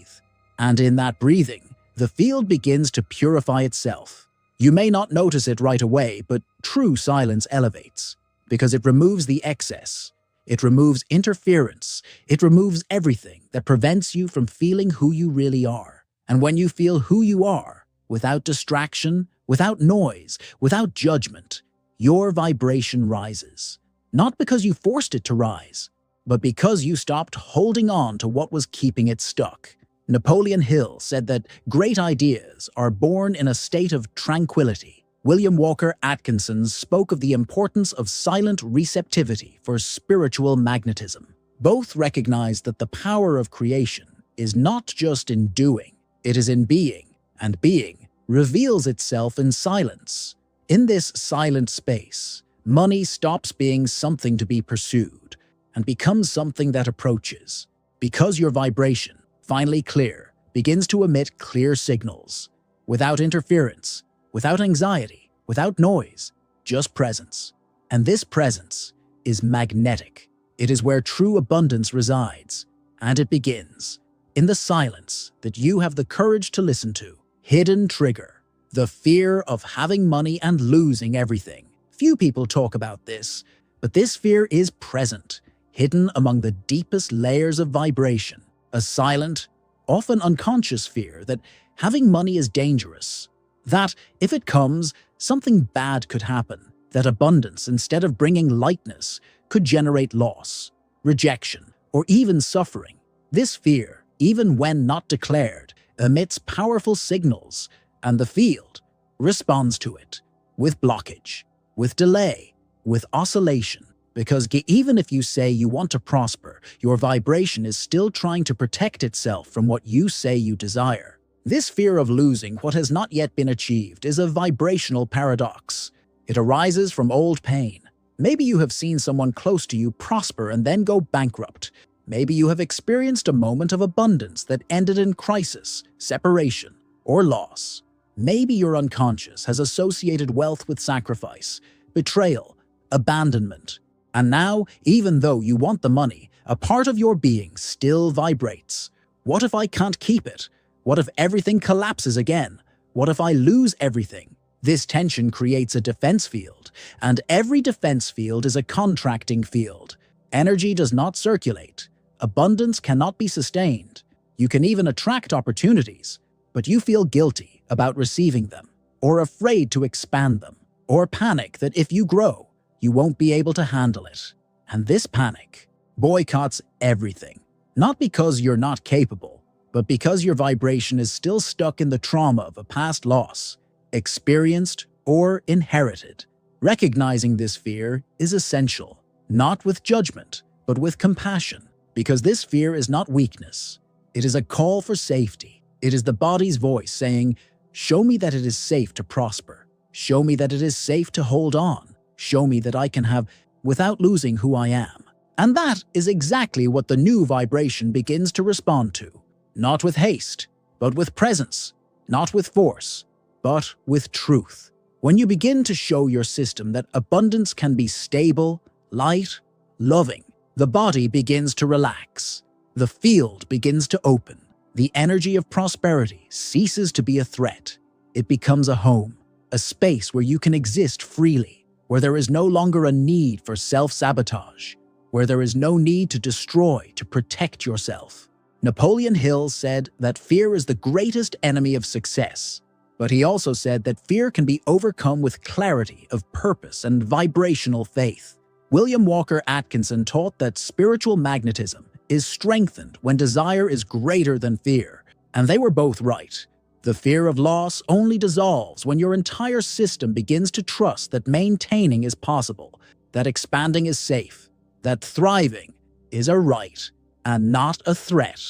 And in that breathing, the field begins to purify itself. You may not notice it right away, but true silence elevates, because it removes the excess. It removes interference. It removes everything that prevents you from feeling who you really are. And when you feel who you are, without distraction, without noise, without judgment, your vibration rises. Not because you forced it to rise, but because you stopped holding on to what was keeping it stuck. Napoleon Hill said that great ideas are born in a state of tranquility. William Walker Atkinson spoke of the importance of silent receptivity for spiritual magnetism. Both recognized that the power of creation is not just in doing, it is in being, and being reveals itself in silence. In this silent space, money stops being something to be pursued and becomes something that approaches, because your vibration, finally clear, begins to emit clear signals, without interference, without anxiety, without noise, just presence. And this presence is magnetic. It is where true abundance resides, and it begins in the silence that you have the courage to listen to. Hidden trigger, the fear of having money and losing everything. Few people talk about this, but this fear is present, hidden among the deepest layers of vibration. A silent, often unconscious fear that having money is dangerous, that if it comes, something bad could happen, that abundance, instead of bringing lightness, could generate loss, rejection, or even suffering. This fear, even when not declared, emits powerful signals, and the field responds to it with blockage, with delay, with oscillation. Because even if you say you want to prosper, your vibration is still trying to protect itself from what you say you desire. This fear of losing what has not yet been achieved is a vibrational paradox. It arises from old pain. Maybe you have seen someone close to you prosper and then go bankrupt. Maybe you have experienced a moment of abundance that ended in crisis, separation, or loss. Maybe your unconscious has associated wealth with sacrifice, betrayal, abandonment. And now, even though you want the money, a part of your being still vibrates. What if I can't keep it? What if everything collapses again? What if I lose everything? This tension creates a defense field, and every defense field is a contracting field. Energy does not circulate. Abundance cannot be sustained. You can even attract opportunities, but you feel guilty about receiving them, or afraid to expand them, or panic that if you grow, you won't be able to handle it. And this panic boycotts everything, not because you're not capable, but because your vibration is still stuck in the trauma of a past loss, experienced or inherited. Recognizing this fear is essential, not with judgment, but with compassion, because this fear is not weakness. It is a call for safety. It is the body's voice saying, "Show me that it is safe to prosper. Show me that it is safe to hold on. Show me that I can have without losing who I am." And that is exactly what the new vibration begins to respond to. Not with haste, but with presence. Not with force, but with truth. When you begin to show your system that abundance can be stable, light, loving, the body begins to relax. The field begins to open. The energy of prosperity ceases to be a threat. It becomes a home, a space where you can exist freely, where there is no longer a need for self-sabotage, where there is no need to destroy to protect yourself. Napoleon Hill said that fear is the greatest enemy of success, but he also said that fear can be overcome with clarity of purpose and vibrational faith. William Walker Atkinson taught that spiritual magnetism is strengthened when desire is greater than fear, and they were both right. The fear of loss only dissolves when your entire system begins to trust that maintaining is possible, that expanding is safe, that thriving is a right and not a threat.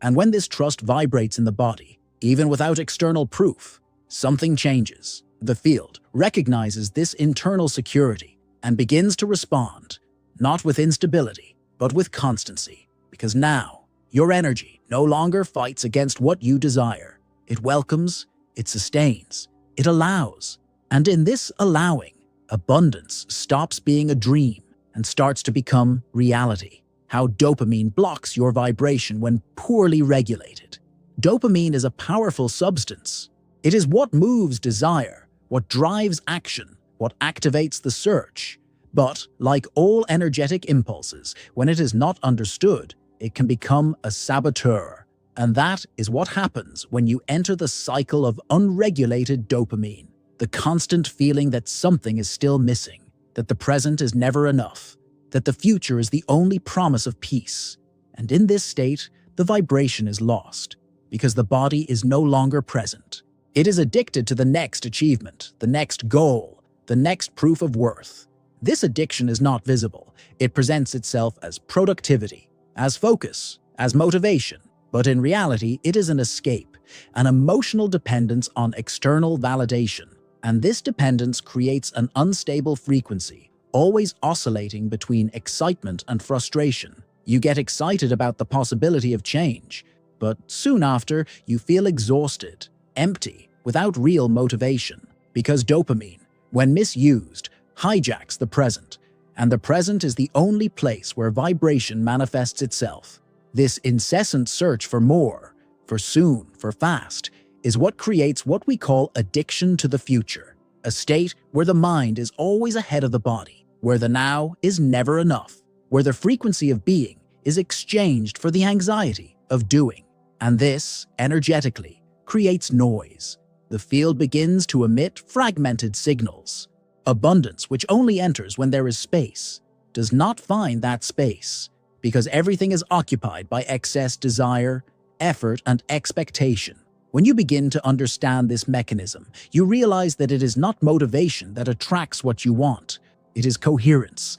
And when this trust vibrates in the body, even without external proof, something changes. The field recognizes this internal security and begins to respond, not with instability, but with constancy. Because now, your energy no longer fights against what you desire. It welcomes, it sustains, it allows. And in this allowing, abundance stops being a dream and starts to become reality. How dopamine blocks your vibration when poorly regulated. Dopamine is a powerful substance. It is what moves desire, what drives action, what activates the search. But, like all energetic impulses, when it is not understood, it can become a saboteur. And that is what happens when you enter the cycle of unregulated dopamine. The constant feeling that something is still missing, that the present is never enough, that the future is the only promise of peace. And in this state, the vibration is lost, because the body is no longer present. It is addicted to the next achievement, the next goal, the next proof of worth. This addiction is not visible. It presents itself as productivity, as focus, as motivation. But in reality, it is an escape, an emotional dependence on external validation. And this dependence creates an unstable frequency, always oscillating between excitement and frustration. You get excited about the possibility of change, but soon after, you feel exhausted, empty, without real motivation. Because dopamine, when misused, hijacks the present, and the present is the only place where vibration manifests itself. This incessant search for more, for soon, for fast, is what creates what we call addiction to the future, a state where the mind is always ahead of the body, where the now is never enough, where the frequency of being is exchanged for the anxiety of doing. And this, energetically, creates noise. The field begins to emit fragmented signals. Abundance, which only enters when there is space, does not find that space, because everything is occupied by excess desire, effort, and expectation. When you begin to understand this mechanism, you realize that it is not motivation that attracts what you want. It is coherence.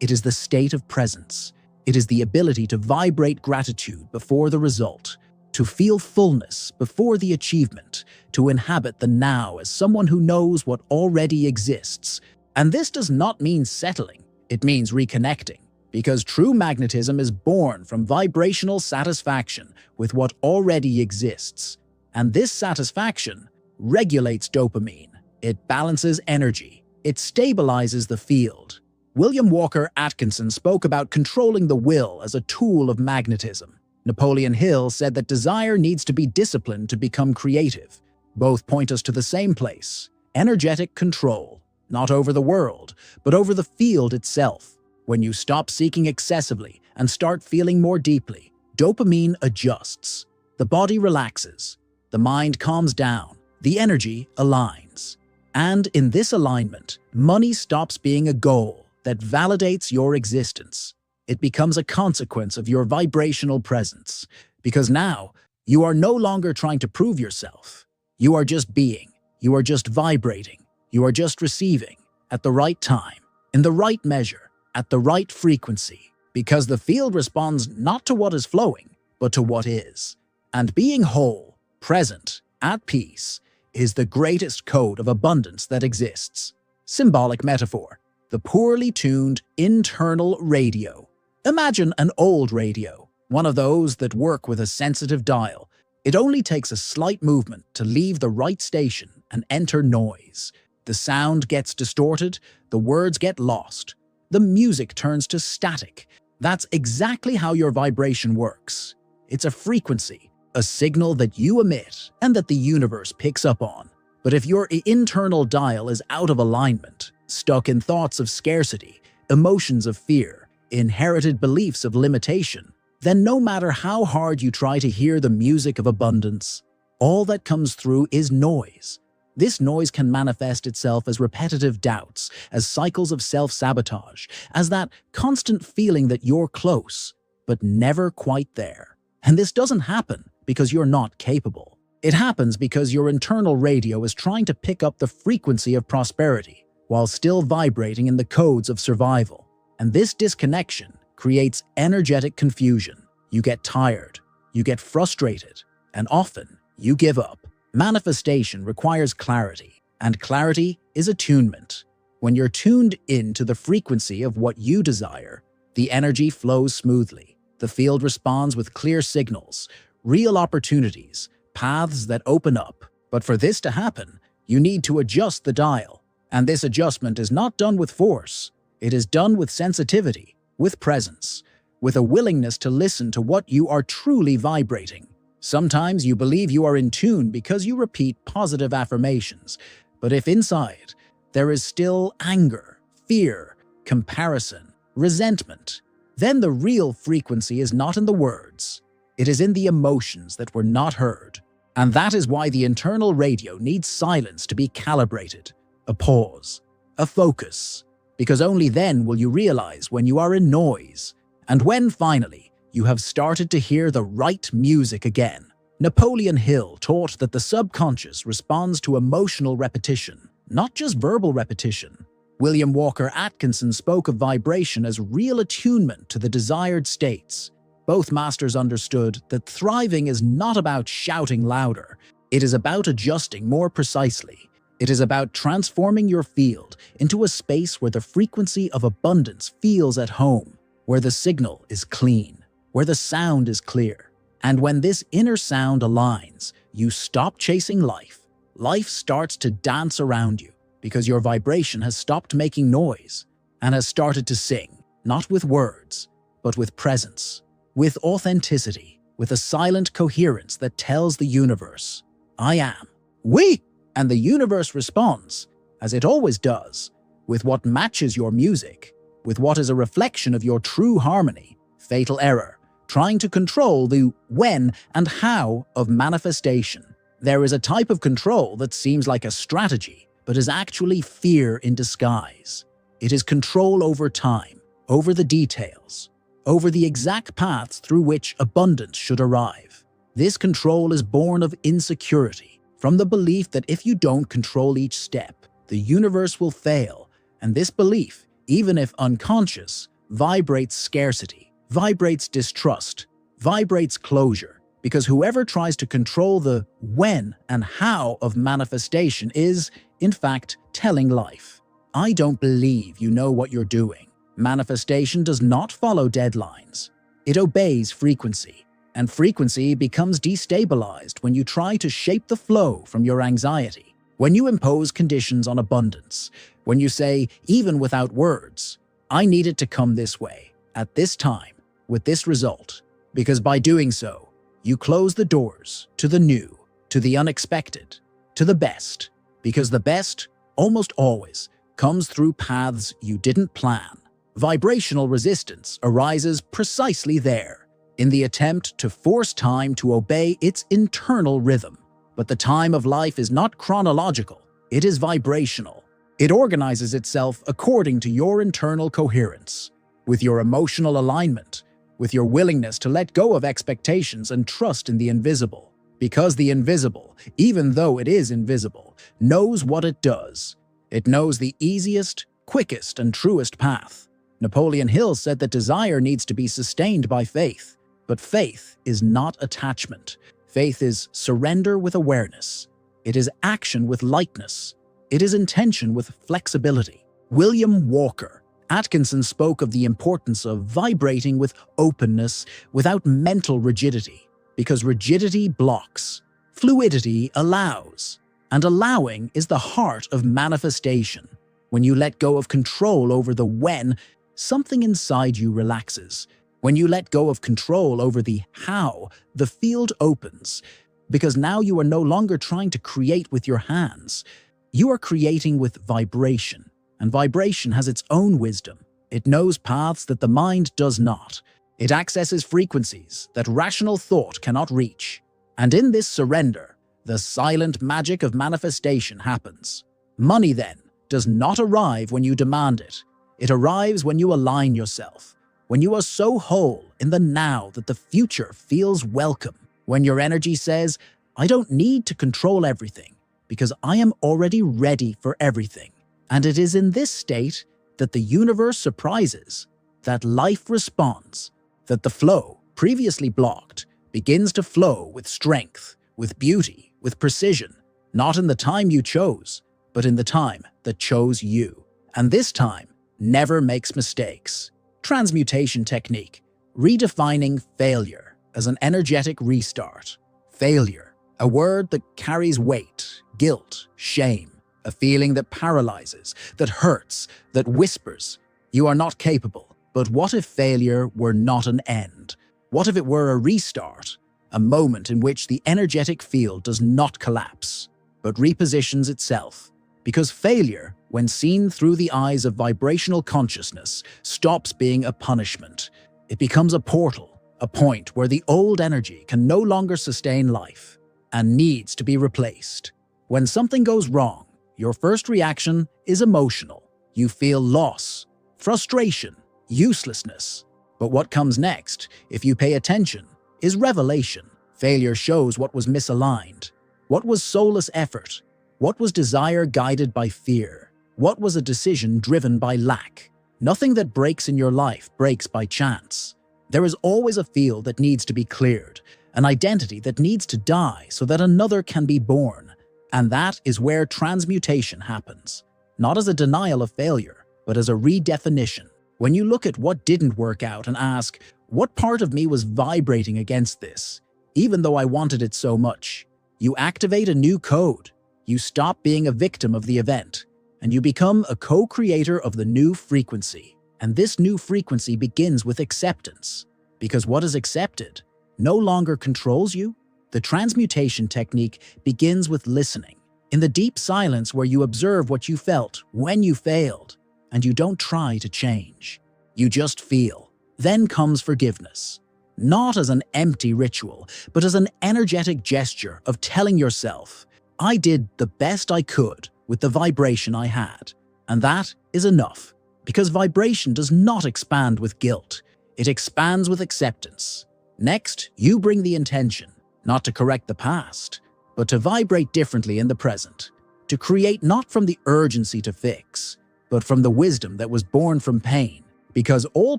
It is the state of presence. It is the ability to vibrate gratitude before the result, to feel fullness before the achievement, to inhabit the now as someone who knows what already exists. And this does not mean settling. It means reconnecting, because true magnetism is born from vibrational satisfaction with what already exists. And this satisfaction regulates dopamine. It balances energy. It stabilizes the field. William Walker Atkinson spoke about controlling the will as a tool of magnetism. Napoleon Hill said that desire needs to be disciplined to become creative. Both point us to the same place. energetic control, not over the world, but over the field itself. When you stop seeking excessively and start feeling more deeply, dopamine adjusts. The body relaxes, the mind calms down, the energy aligns. And in this alignment, money stops being a goal that validates your existence. It becomes a consequence of your vibrational presence, because now you are no longer trying to prove yourself. You are just being, you are just vibrating, you are just receiving at the right time, in the right measure, at the right frequency, because the field responds not to what is flowing, but to what is. And being whole, present, at peace, is the greatest code of abundance that exists. Symbolic metaphor: the poorly tuned internal radio. Imagine an old radio, one of those that work with a sensitive dial. It only takes a slight movement to leave the right station and enter noise. The sound gets distorted, the words get lost, the music turns to static. That's exactly how your vibration works. It's a frequency, a signal that you emit and that the universe picks up on. But if your internal dial is out of alignment, stuck in thoughts of scarcity, emotions of fear, inherited beliefs of limitation, then no matter how hard you try to hear the music of abundance, all that comes through is noise. This noise can manifest itself as repetitive doubts, as cycles of self-sabotage, as that constant feeling that you're close, but never quite there. And this doesn't happen because you're not capable. It happens because your internal radio is trying to pick up the frequency of prosperity while still vibrating in the codes of survival. And this disconnection creates energetic confusion. You get tired, you get frustrated, and often you give up. Manifestation requires clarity, and clarity is attunement. When you're tuned into the frequency of what you desire, the energy flows smoothly. The field responds with clear signals, real opportunities, paths that open up. But for this to happen, you need to adjust the dial. And this adjustment is not done with force. It is done with sensitivity, with presence, with a willingness to listen to what you are truly vibrating. Sometimes you believe you are in tune because you repeat positive affirmations, but if inside there is still anger, fear, comparison, resentment, then the real frequency is not in the words. It is in the emotions that were not heard. And that is why the internal radio needs silence to be calibrated, a pause, a focus, because only then will you realize when you are in noise, and when finally you have started to hear the right music again. Napoleon Hill taught that the subconscious responds to emotional repetition, not just verbal repetition. William Walker Atkinson spoke of vibration as real attunement to the desired states. Both masters understood that thriving is not about shouting louder. It is about adjusting more precisely. It is about transforming your field into a space where the frequency of abundance feels at home, where the signal is clean, where the sound is clear. And when this inner sound aligns, you stop chasing life. Life starts to dance around you because your vibration has stopped making noise and has started to sing, not with words, but with presence, with authenticity, with a silent coherence that tells the universe, I am, we, and the universe responds, as it always does, with what matches your music, with what is a reflection of your true harmony. Fatal error: trying to control the when and how of manifestation. There is a type of control that seems like a strategy, but is actually fear in disguise. It is control over time, over the details, over the exact paths through which abundance should arrive. This control is born of insecurity, from the belief that if you don't control each step, the universe will fail, and this belief, even if unconscious, vibrates scarcity, vibrates distrust, vibrates closure, because whoever tries to control the when and how of manifestation is, in fact, telling life, I don't believe you know what you're doing. Manifestation does not follow deadlines. It obeys frequency, and frequency becomes destabilized when you try to shape the flow from your anxiety. When you impose conditions on abundance, when you say, even without words, I need it to come this way, at this time, with this result, because by doing so, you close the doors to the new, to the unexpected, to the best. Because the best, almost always, comes through paths you didn't plan. Vibrational resistance arises precisely there, in the attempt to force time to obey its internal rhythm. But the time of life is not chronological, it is vibrational. It organizes itself according to your internal coherence, with your emotional alignment, with your willingness to let go of expectations and trust in the invisible. Because the invisible, even though it is invisible, knows what it does. It knows the easiest, quickest, and truest path. Napoleon Hill said that desire needs to be sustained by faith, but faith is not attachment. Faith is surrender with awareness. It is action with lightness. It is intention with flexibility. William Walker Atkinson spoke of the importance of vibrating with openness without mental rigidity, because rigidity blocks, fluidity allows, and allowing is the heart of manifestation. When you let go of control over the when, something inside you relaxes. When you let go of control over the how, the field opens, because now you are no longer trying to create with your hands. You are creating with vibration, and vibration has its own wisdom. It knows paths that the mind does not. It accesses frequencies that rational thought cannot reach. And in this surrender, the silent magic of manifestation happens. Money, then, does not arrive when you demand it. It arrives when you align yourself, when you are so whole in the now that the future feels welcome, when your energy says, I don't need to control everything, because I am already ready for everything. And it is in this state that the universe surprises, that life responds, that the flow, previously blocked, begins to flow with strength, with beauty, with precision, not in the time you chose, but in the time that chose you. And this time never makes mistakes. Transmutation technique, redefining failure as an energetic restart. Failure, a word that carries weight, guilt, shame, a feeling that paralyzes, that hurts, that whispers, you are not capable. But what if failure were not an end? What if it were a restart, a moment in which the energetic field does not collapse, but repositions itself? Because failure, when seen through the eyes of vibrational consciousness, stops being a punishment. It becomes a portal, a point where the old energy can no longer sustain life and needs to be replaced. When something goes wrong, your first reaction is emotional. You feel loss, frustration, uselessness. But what comes next, if you pay attention, is revelation. Failure shows what was misaligned, what was soulless effort, what was desire guided by fear, what was a decision driven by lack. Nothing that breaks in your life breaks by chance. There is always a field that needs to be cleared, an identity that needs to die so that another can be born. And that is where transmutation happens, not as a denial of failure, but as a redefinition. When you look at what didn't work out and ask, what part of me was vibrating against this, even though I wanted it so much, you activate a new code. You stop being a victim of the event, and you become a co-creator of the new frequency. And this new frequency begins with acceptance, because what is accepted no longer controls you. The transmutation technique begins with listening, in the deep silence where you observe what you felt when you failed, and you don't try to change. You just feel. Then comes forgiveness, not as an empty ritual, but as an energetic gesture of telling yourself, I did the best I could with the vibration I had, and that is enough, because vibration does not expand with guilt, it expands with acceptance. Next, you bring the intention, not to correct the past, but to vibrate differently in the present, to create not from the urgency to fix, but from the wisdom that was born from pain, because all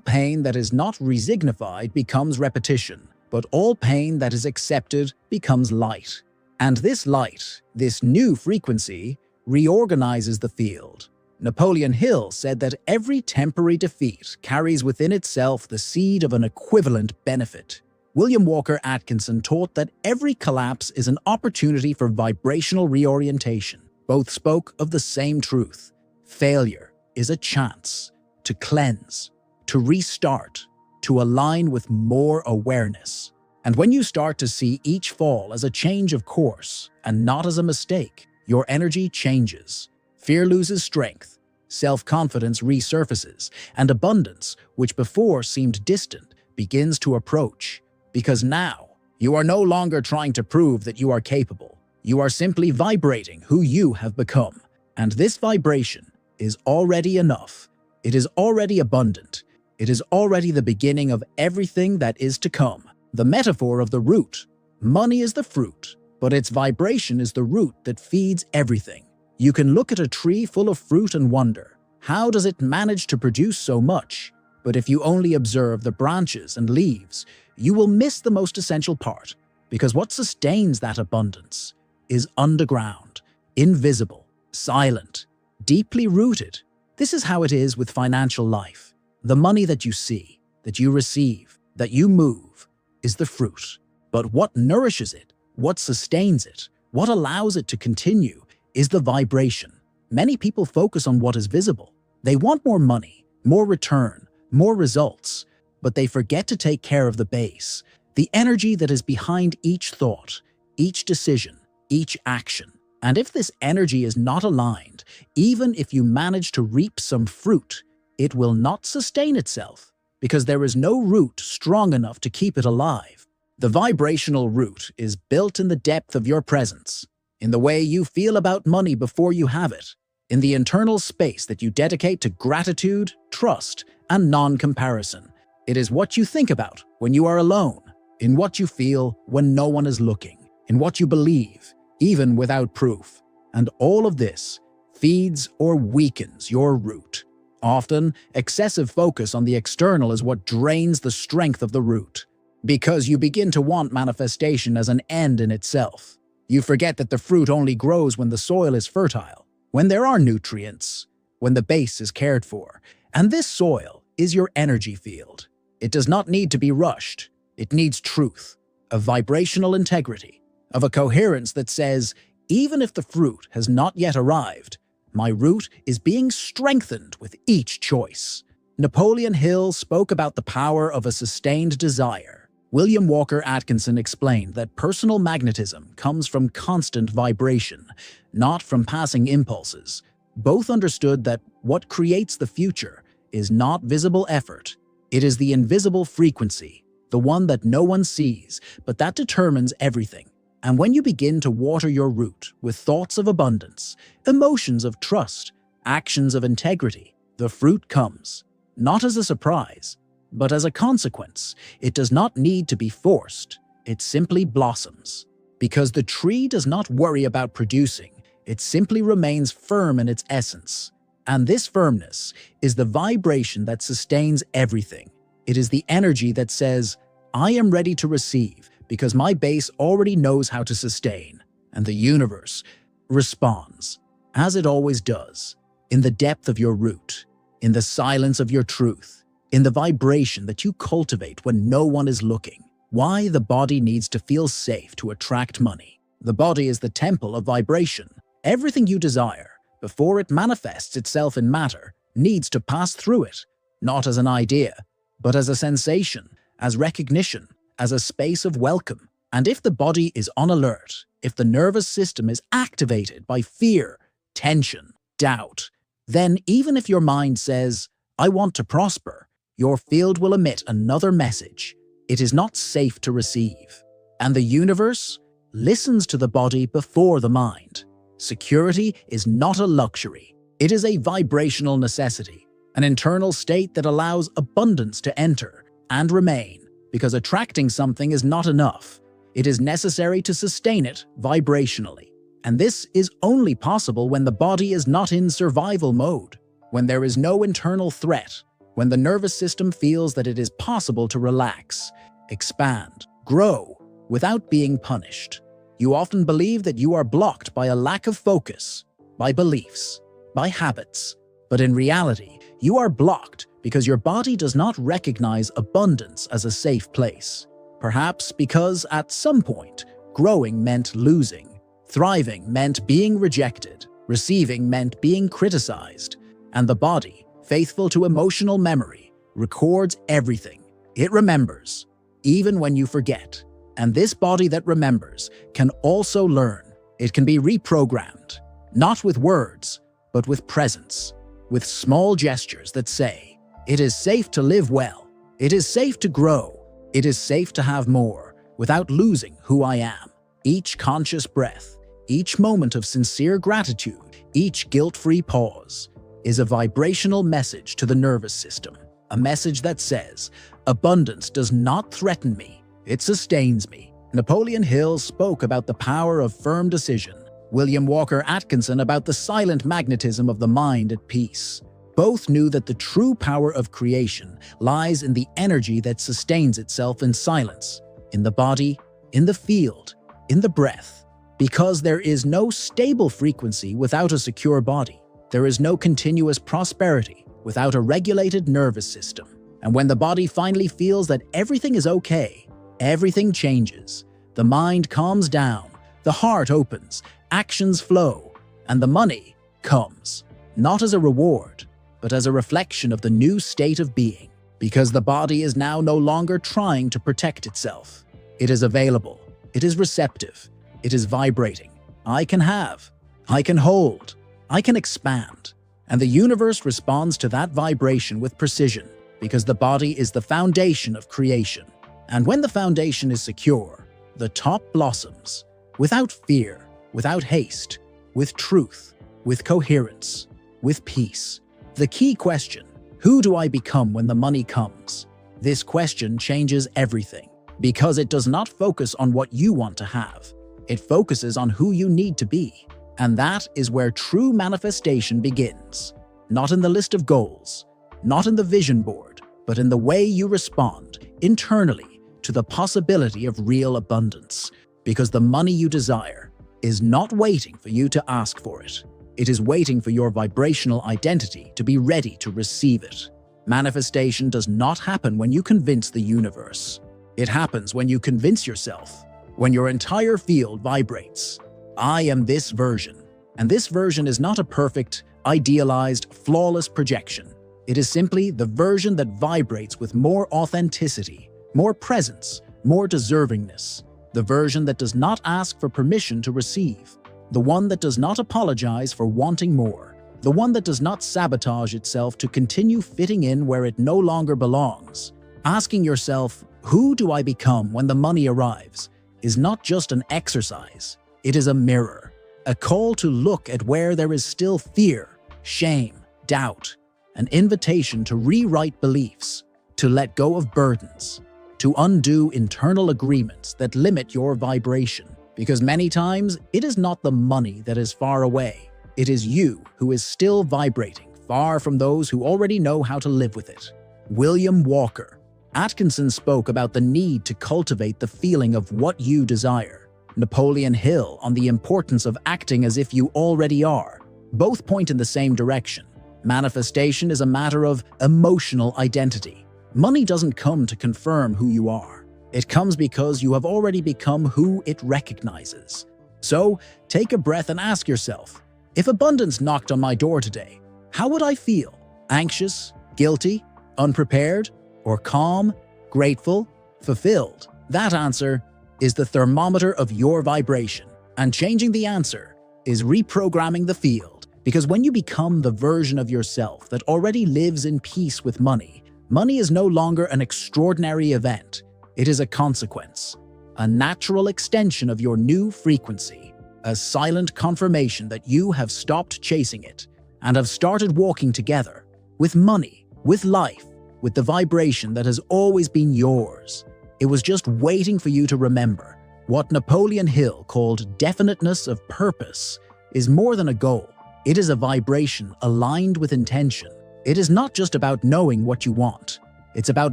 pain that is not resignified becomes repetition, but all pain that is accepted becomes light. And this light, this new frequency, reorganizes the field. Napoleon Hill said that every temporary defeat carries within itself the seed of an equivalent benefit. William Walker Atkinson taught that every collapse is an opportunity for vibrational reorientation. Both spoke of the same truth. Failure is a chance to cleanse, to restart, to align with more awareness. And when you start to see each fall as a change of course and not as a mistake, your energy changes. Fear loses strength, self-confidence resurfaces, and abundance, which before seemed distant, begins to approach. Because now, you are no longer trying to prove that you are capable. You are simply vibrating who you have become. And this vibration is already enough. It is already abundant. It is already the beginning of everything that is to come. The metaphor of the root. Money is the fruit, but its vibration is the root that feeds everything. You can look at a tree full of fruit and wonder, how does it manage to produce so much? But if you only observe the branches and leaves, you will miss the most essential part, because what sustains that abundance is underground, invisible, silent, deeply rooted. This is how it is with financial life. The money that you see, that you receive, that you move, is the fruit. But what nourishes it, what sustains it, what allows it to continue, is the vibration. Many people focus on what is visible. They want more money, more return, more results, but they forget to take care of the base, the energy that is behind each thought, each decision, each action. And if this energy is not aligned, even if you manage to reap some fruit, it will not sustain itself, because there is no root strong enough to keep it alive. The vibrational root is built in the depth of your presence, in the way you feel about money before you have it, in the internal space that you dedicate to gratitude, trust, and non-comparison. It is what you think about when you are alone, in what you feel when no one is looking, in what you believe, even without proof. And all of this feeds or weakens your root. Often, excessive focus on the external is what drains the strength of the root. Because you begin to want manifestation as an end in itself. You forget that the fruit only grows when the soil is fertile, when there are nutrients, when the base is cared for. And this soil is your energy field. It does not need to be rushed. It needs truth, of vibrational integrity, of a coherence that says, even if the fruit has not yet arrived, my root is being strengthened with each choice. Napoleon Hill spoke about the power of a sustained desire. William Walker Atkinson explained that personal magnetism comes from constant vibration, not from passing impulses. Both understood that what creates the future is not visible effort. It is the invisible frequency, the one that no one sees, but that determines everything. And when you begin to water your root with thoughts of abundance, emotions of trust, actions of integrity, the fruit comes, not as a surprise, but as a consequence. It does not need to be forced. It simply blossoms. Because the tree does not worry about producing, it simply remains firm in its essence. And this firmness is the vibration that sustains everything. It is the energy that says, I am ready to receive because my base already knows how to sustain. And the universe responds, as it always does, in the depth of your root, in the silence of your truth, in the vibration that you cultivate when no one is looking. Why the body needs to feel safe to attract money. The body is the temple of vibration. Everything you desire, before it manifests itself in matter, needs to pass through it, not as an idea, but as a sensation, as recognition, as a space of welcome. And if the body is on alert, if the nervous system is activated by fear, tension, doubt, then even if your mind says, I want to prosper, your field will emit another message. It is not safe to receive. And the universe listens to the body before the mind. Security is not a luxury. It is a vibrational necessity, an internal state that allows abundance to enter and remain, because attracting something is not enough. It is necessary to sustain it vibrationally. And this is only possible when the body is not in survival mode, when there is no internal threat, when the nervous system feels that it is possible to relax, expand, grow, without being punished. You often believe that you are blocked by a lack of focus, by beliefs, by habits. But in reality, you are blocked because your body does not recognize abundance as a safe place. Perhaps because at some point, growing meant losing, thriving meant being rejected, receiving meant being criticized, and the body, faithful to emotional memory, records everything. It remembers, even when you forget. And this body that remembers can also learn. It can be reprogrammed. Not with words, but with presence, with small gestures that say, "It is safe to live well. It is safe to grow. It is safe to have more," without losing who I am. Each conscious breath, each moment of sincere gratitude, each guilt-free pause is a vibrational message to the nervous system. A message that says, abundance does not threaten me, it sustains me. Napoleon Hill spoke about the power of firm decision. William Walker Atkinson about the silent magnetism of the mind at peace. Both knew that the true power of creation lies in the energy that sustains itself in silence, in the body, in the field, in the breath. Because there is no stable frequency without a secure body. There is no continuous prosperity without a regulated nervous system. And when the body finally feels that everything is okay, everything changes. The mind calms down, the heart opens, actions flow, and the money comes, not as a reward, but as a reflection of the new state of being. Because the body is now no longer trying to protect itself. It is available, it is receptive, it is vibrating. I can have, I can hold, I can expand. And the universe responds to that vibration with precision, because the body is the foundation of creation. And when the foundation is secure, the top blossoms, without fear, without haste, with truth, with coherence, with peace. The key question, who do I become when the money comes? This question changes everything, because it does not focus on what you want to have. It focuses on who you need to be. And that is where true manifestation begins. Not in the list of goals, not in the vision board, but in the way you respond internally to the possibility of real abundance. Because the money you desire is not waiting for you to ask for it. It is waiting for your vibrational identity to be ready to receive it. Manifestation does not happen when you convince the universe. It happens when you convince yourself, when your entire field vibrates. I am this version, and this version is not a perfect, idealized, flawless projection. It is simply the version that vibrates with more authenticity, more presence, more deservingness. The version that does not ask for permission to receive. The one that does not apologize for wanting more. The one that does not sabotage itself to continue fitting in where it no longer belongs. Asking yourself, who do I become when the money arrives, is not just an exercise. It is a mirror, a call to look at where there is still fear, shame, doubt, an invitation to rewrite beliefs, to let go of burdens, to undo internal agreements that limit your vibration. Because many times, it is not the money that is far away. It is you who is still vibrating, far from those who already know how to live with it. William Walker Atkinson spoke about the need to cultivate the feeling of what you desire. Napoleon Hill on the importance of acting as if you already are. Both point in the same direction. Manifestation is a matter of emotional identity. Money doesn't come to confirm who you are. It comes because you have already become who it recognizes. So, take a breath and ask yourself, if abundance knocked on my door today, how would I feel? Anxious, guilty, unprepared, or calm, grateful, fulfilled? That answer is the thermometer of your vibration, and changing the answer is reprogramming the field. Because when you become the version of yourself that already lives in peace with money, money is no longer an extraordinary event. It is a consequence, a natural extension of your new frequency, a silent confirmation that you have stopped chasing it and have started walking together with money, with life, with the vibration that has always been yours. It was just waiting for you to remember. What Napoleon Hill called definiteness of purpose is more than a goal. It is a vibration aligned with intention. It is not just about knowing what you want. It's about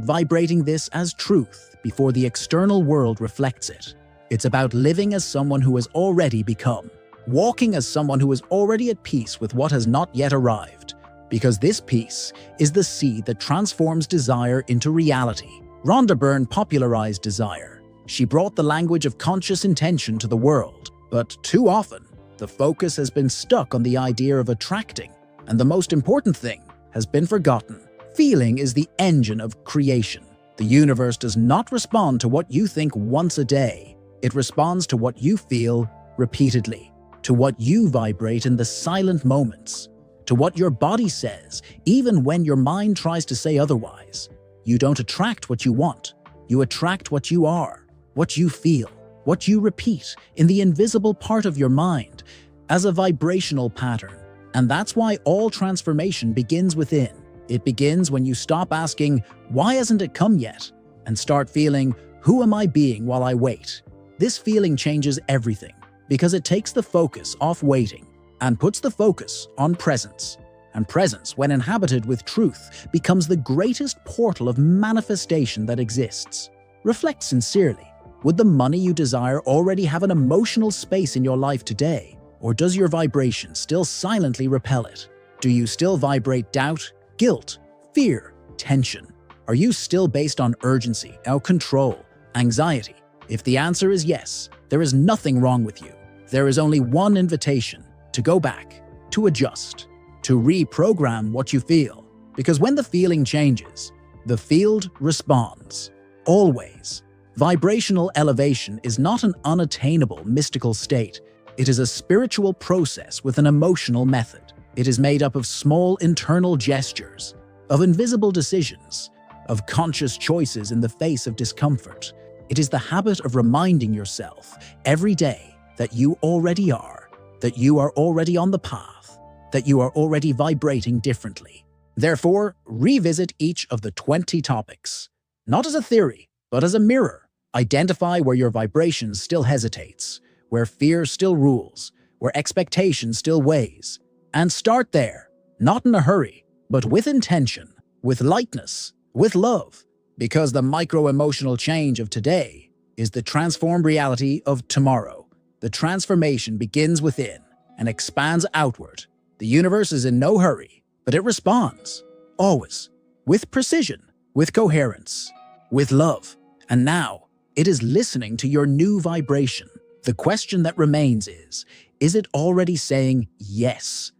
vibrating this as truth before the external world reflects it. It's about living as someone who has already become, walking as someone who is already at peace with what has not yet arrived. Because this peace is the seed that transforms desire into reality. Rhonda Byrne popularized desire. She brought the language of conscious intention to the world. But too often, the focus has been stuck on the idea of attracting. And the most important thing has been forgotten. Feeling is the engine of creation. The universe does not respond to what you think once a day. It responds to what you feel repeatedly. to what you vibrate in the silent moments, to what your body says, even when your mind tries to say otherwise. You don't attract what you want. You attract what you are, what you feel, what you repeat in the invisible part of your mind as a vibrational pattern. And that's why all transformation begins within. It begins when you stop asking, "Why hasn't it come yet?" and start feeling, "Who am I being while I wait?" This feeling changes everything because it takes the focus off waiting and puts the focus on presence. And presence, when inhabited with truth, becomes the greatest portal of manifestation that exists. Reflect sincerely. Would the money you desire already have an emotional space in your life today? Or does your vibration still silently repel it? Do you still vibrate doubt, guilt, fear, tension? Are you still based on urgency, control, anxiety? If the answer is yes, there is nothing wrong with you. There is only one invitation: to go back, to adjust, to reprogram what you feel. Because when the feeling changes, the field responds. Always. Vibrational elevation is not an unattainable mystical state. It is a spiritual process with an emotional method. It is made up of small internal gestures, of invisible decisions, of conscious choices in the face of discomfort. It is the habit of reminding yourself every day that you already are, that you are already on the path, that you are already vibrating differently. Therefore, revisit each of the 20 topics, not as a theory, but as a mirror. Identify where your vibration still hesitates, where fear still rules, where expectation still weighs. And start there, not in a hurry, but with intention, with lightness, with love. Because the micro-emotional change of today is the transformed reality of tomorrow. The transformation begins within and expands outward. The universe is in no hurry, but it responds, always, with precision, with coherence, with love. And now, it is listening to your new vibration. The question that remains is it already saying yes?